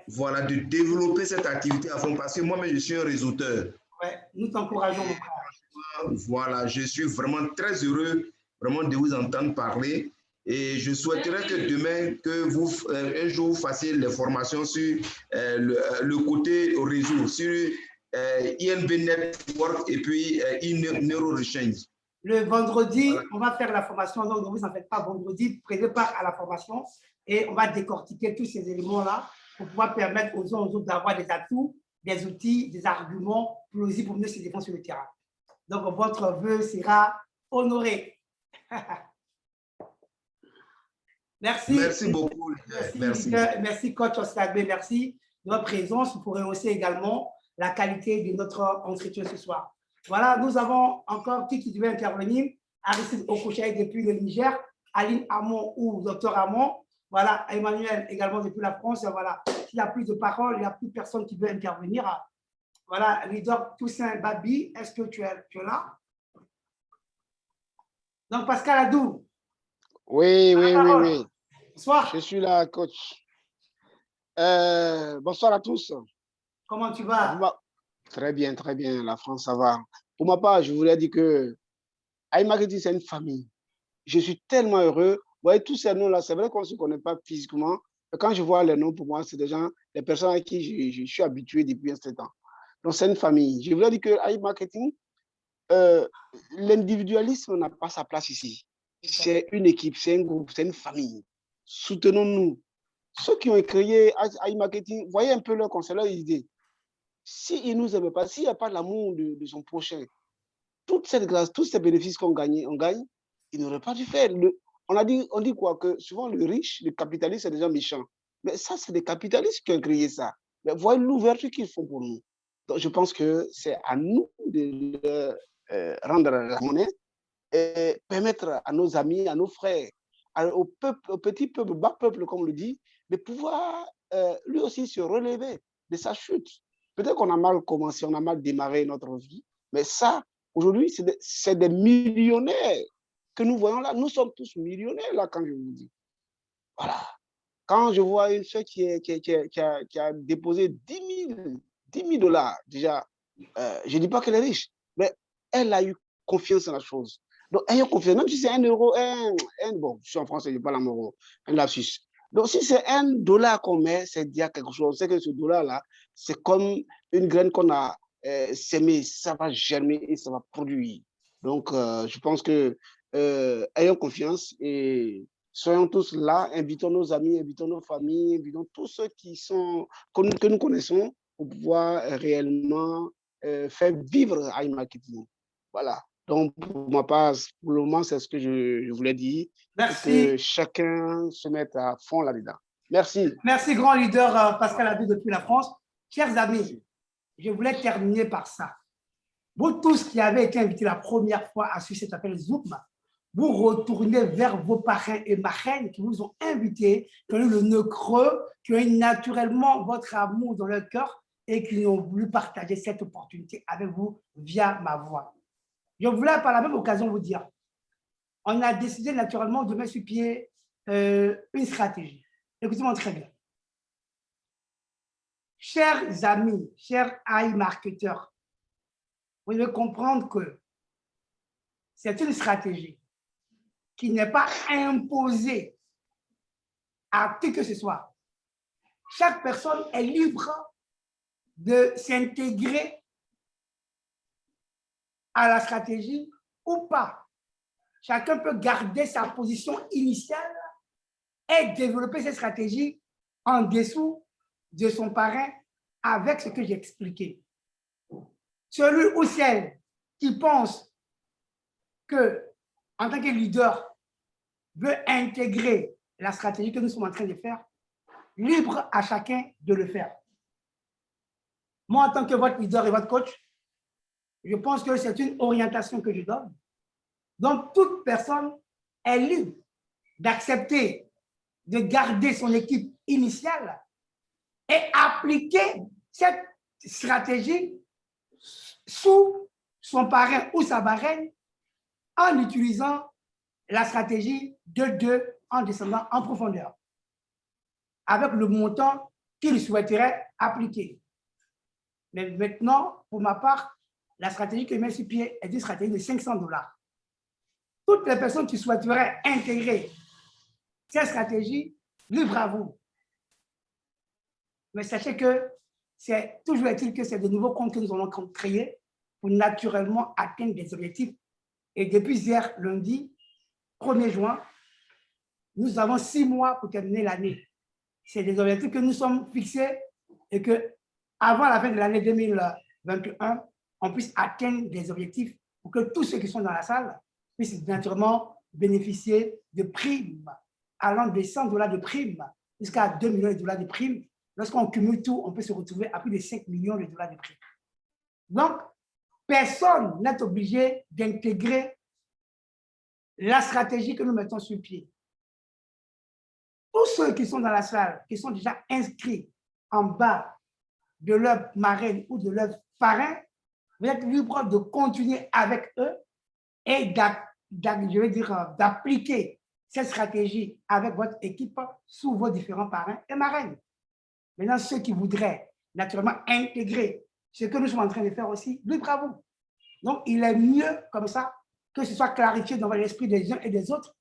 voilà, de développer cette activité à fond parce que moi-même, je suis un réseauteur. Ouais, nous t'encourageons, mon frère. Voilà, je suis vraiment très heureux vraiment de vous entendre parler. Et je souhaiterais que demain, que vous, un jour, vous fassiez les formations sur le côté réseau, sur INB Network et puis NeuroRechange. Le vendredi, on va faire la formation, donc ne vous en faites pas. Vendredi, prenez part à la formation et on va décortiquer tous ces éléments-là pour pouvoir permettre aux uns aux autres d'avoir des atouts, des outils, des arguments plausibles pour mieux se défendre sur le terrain. Donc, votre vœu sera honoré. Merci. Merci beaucoup. Merci, coach Siagbe. Merci de votre présence. Vous pourrez aussi également la qualité de notre entretien ce soir. Voilà, nous avons encore qui devait intervenir. Aristide Okochaï depuis le Niger, Aline Amon ou Dr Amon. Voilà, Emmanuel également depuis la France. Voilà, s'il n'y a plus de paroles, il n'y a plus personne qui veut intervenir. Voilà, leader Toussaint Babi, est-ce que tu es là? Donc, Pascal Adou. Oui. Bonsoir. Je suis là, coach. Bonsoir à tous. Comment tu vas? Très bien, la France, ça va. Pour ma part, je voulais dire que iMarketing, c'est une famille. Je suis tellement heureux. Vous voyez, tous ces noms-là, c'est vrai qu'on ne se connaît pas physiquement, mais quand je vois les noms, pour moi, c'est des gens, des personnes à qui je suis habitué depuis un certain temps. Donc, c'est une famille. Je voulais dire que iMarketing, l'individualisme n'a pas sa place ici. C'est une équipe, c'est un groupe, c'est une famille. Soutenons-nous. Ceux qui ont créé iMarketing, voyez un peu leur conseil, leur idée. S'ils ne nous aiment pas, s'il n'y a pas l'amour de son prochain, toute cette grâce, tous ces bénéfices qu'on gagne, ils n'auraient pas dû faire. On dit quoi? Que souvent le riche, le capitaliste, c'est des gens méchants. Mais ça, c'est des capitalistes qui ont créé ça. Mais voyez l'ouverture qu'ils font pour nous. Donc, je pense que c'est à nous de rendre la monnaie et permettre à nos amis, à nos frères, au petit peuple, bas peuple, comme on le dit, de pouvoir lui aussi se relever de sa chute. Peut-être qu'on a mal commencé, on a mal démarré notre vie, mais ça, aujourd'hui, c'est des millionnaires que nous voyons là. Nous sommes tous millionnaires là, quand je vous dis. Voilà. Quand je vois une soeur qui a déposé 10 000 dollars, déjà, je ne dis pas qu'elle est riche, mais elle a eu confiance en la chose. Donc, ayant confiance, même si c'est 1 euro, bon, je suis en français, je parle en euro, un lapsus. Donc, si c'est $1 qu'on met, c'est dire quelque chose. C'est que ce dollar-là, c'est comme une graine qu'on a s'aimer, ça va germer et ça va produire. Donc, je pense que ayons confiance et soyons tous là, invitons nos amis, invitons nos familles, invitons tous ceux que nous connaissons pour pouvoir réellement faire vivre iMarketing. Voilà. Donc, pour ma part, pour le moment, c'est ce que je voulais dire. Merci. Que chacun se mette à fond là-dedans. Merci. Merci, grand leader Pascal Abdou depuis la France. Chers amis, je voulais terminer par ça. Vous tous qui avez été invités la première fois à suivre cet appel Zoom, vous retournez vers vos parrains et marraines qui vous ont invités, qui ont eu le nœud creux, qui ont eu naturellement votre amour dans leur cœur et qui ont voulu partager cette opportunité avec vous via ma voix. Je voulais par la même occasion vous dire, on a décidé naturellement de mettre sur pied une stratégie. Écoutez-moi très bien. Chers amis, chers iMarketeurs, vous devez comprendre que c'est une stratégie qui n'est pas imposée à qui que ce soit. Chaque personne est libre de s'intégrer à la stratégie ou pas. Chacun peut garder sa position initiale et développer cette stratégie en dessous de son parrain avec ce que j'ai expliqué. Celui ou celle qui pense que, en tant que leader, veut intégrer la stratégie que nous sommes en train de faire, libre à chacun de le faire. Moi, en tant que votre leader et votre coach, je pense que c'est une orientation que je donne. Donc, toute personne est libre d'accepter de garder son équipe initiale et appliquer cette stratégie sous son parrain ou sa marraine en utilisant la stratégie de 2 en descendant en profondeur avec le montant qu'il souhaiterait appliquer. Mais maintenant, pour ma part, la stratégie que je mets sur pied est une stratégie de $500. Toutes les personnes qui souhaiteraient intégrer cette stratégie, libre à vous. Mais sachez que c'est toujours est-il que c'est de nouveaux comptes que nous allons créer pour naturellement atteindre des objectifs. Et depuis hier, lundi, 1er juin, nous avons 6 mois pour terminer l'année. C'est des objectifs que nous sommes fixés et que avant la fin de l'année 2021, on puisse atteindre des objectifs pour que tous ceux qui sont dans la salle puissent naturellement bénéficier de primes allant de $100 de primes jusqu'à 2 millions de dollars de primes. Lorsqu'on cumule tout, on peut se retrouver à plus de 5 millions de dollars de primes. Donc, personne n'est obligé d'intégrer la stratégie que nous mettons sur pied. Tous ceux qui sont dans la salle, qui sont déjà inscrits en bas de leur marraine ou de leur parrain, vous êtes libre de continuer avec eux et d'appliquer cette stratégie avec votre équipe sous vos différents parrains et marraines. Maintenant, ceux qui voudraient naturellement intégrer ce que nous sommes en train de faire aussi, libre à vous. Donc, il est mieux comme ça que ce soit clarifié dans l'esprit des uns et des autres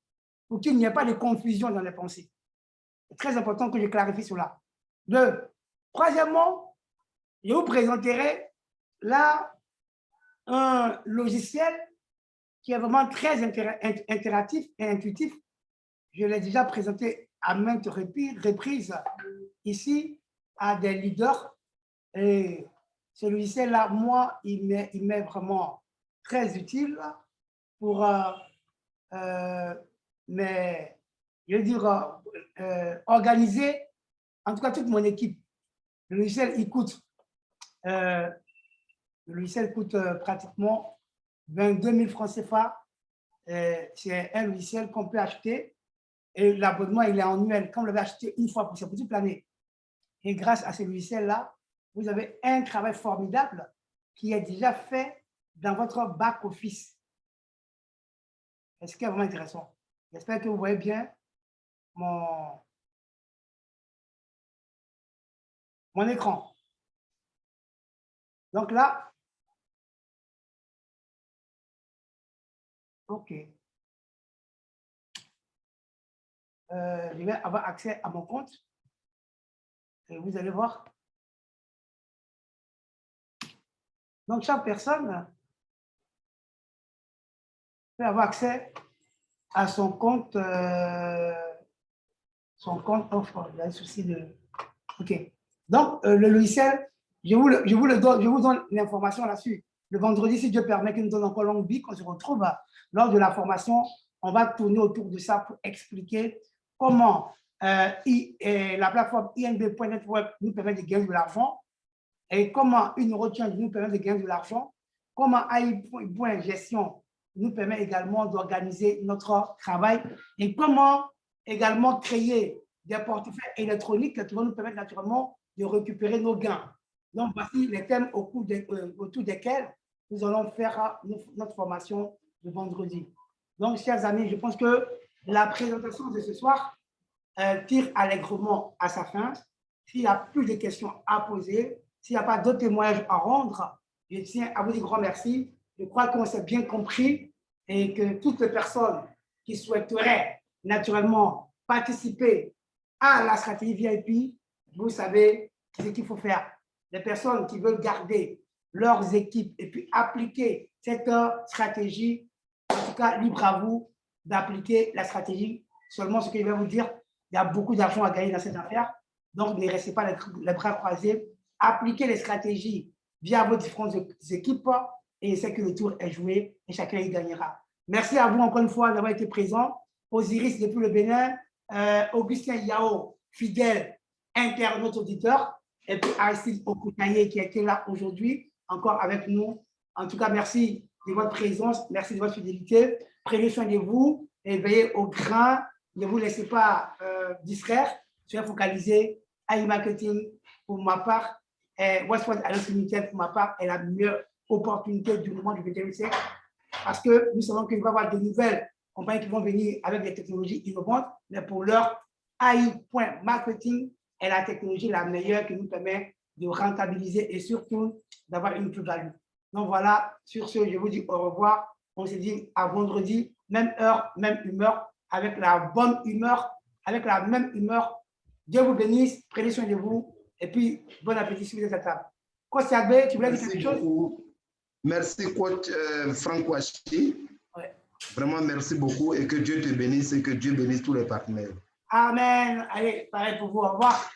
pour qu'il n'y ait pas de confusion dans les pensées. C'est très important que je clarifie cela. Troisièmement, je vous présenterai là un logiciel qui est vraiment très interactif et intuitif. Je l'ai déjà présenté à maintes reprises ici à des leaders. Et ce logiciel-là, moi, il m'est vraiment très utile pour organiser, en tout cas, toute mon équipe. Le logiciel, coûte pratiquement 22 000 francs CFA. C'est un logiciel qu'on peut acheter et l'abonnement, il est annuel. Quand vous l'avez acheté une fois pour cette petite l'année. Et grâce à ce logiciel-là, vous avez un travail formidable qui est déjà fait dans votre back-office. C'est ce qui est vraiment intéressant. J'espère que vous voyez bien mon écran. Donc là, OK. Je vais avoir accès à mon compte. Et vous allez voir. Donc, chaque personne peut avoir accès à son compte offre. Il y a un souci de... OK. Donc, le logiciel, je vous donne l'information là-dessus. Le vendredi, si Dieu permet qu'il nous donne encore longue vie, qu'on se retrouve lors de la formation, on va tourner autour de ça pour expliquer comment la plateforme INB.network nous permet de gagner de l'argent et comment une Eurochange nous permet de gagner de l'argent, comment AI.gestion nous permet également d'organiser notre travail et comment également créer des portefeuilles électroniques qui vont nous permettre naturellement de récupérer nos gains. Donc, voici les thèmes autour desquels nous allons faire notre formation de vendredi. Donc, chers amis, je pense que la présentation de ce soir tire allègrement à sa fin. S'il n'y a plus de questions à poser, s'il n'y a pas d'autres témoignages à rendre, je tiens à vous dire grand merci. Je crois qu'on s'est bien compris et que toutes les personnes qui souhaiteraient naturellement participer à la stratégie VIP, vous savez ce qu'il faut faire. Les personnes qui veulent garder leurs équipes et puis appliquer cette stratégie, en tout cas, libre à vous d'appliquer la stratégie. Seulement, ce que je vais vous dire, il y a beaucoup d'argent à gagner dans cette affaire. Donc, ne restez pas les bras croisés. Appliquez les stratégies via vos différentes équipes et c'est que le tour est joué et chacun y gagnera. Merci à vous encore une fois d'avoir été présent. Osiris depuis le Bénin, Augustin Yao, fidèle internaute auditeur, et puis Aristide Okutaye qui était là aujourd'hui, encore avec nous. En tout cas, merci de votre présence, merci de votre fidélité. Prenez soin de vous et veillez au grain. Ne vous laissez pas distraire. Soyez focalisés. AI Marketing, pour ma part, et Westwood Alliance Limited, pour ma part, est la meilleure opportunité du moment du 21e siècle parce que nous savons qu'il va y avoir de nouvelles compagnies qui vont venir avec des technologies innovantes, mais pour l'heure, AI.marketing est la technologie la meilleure qui nous permet de rentabiliser et surtout d'avoir une plus-value. Donc voilà, sur ce, je vous dis au revoir. On se dit à vendredi, même heure, même humeur, avec la bonne humeur, avec la même humeur. Dieu vous bénisse, prenez soin de vous et puis bon appétit si vous êtes à table. Coach Yagbe, tu voulais dire quelque chose? Merci, coach Franck Ouachi. Ouais. Vraiment, merci beaucoup et que Dieu te bénisse et que Dieu bénisse tous les partenaires. Amen. Allez, pareil pour vous. Au revoir.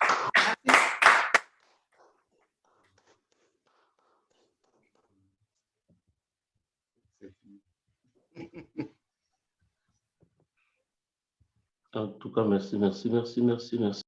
Merci. En tout cas, merci.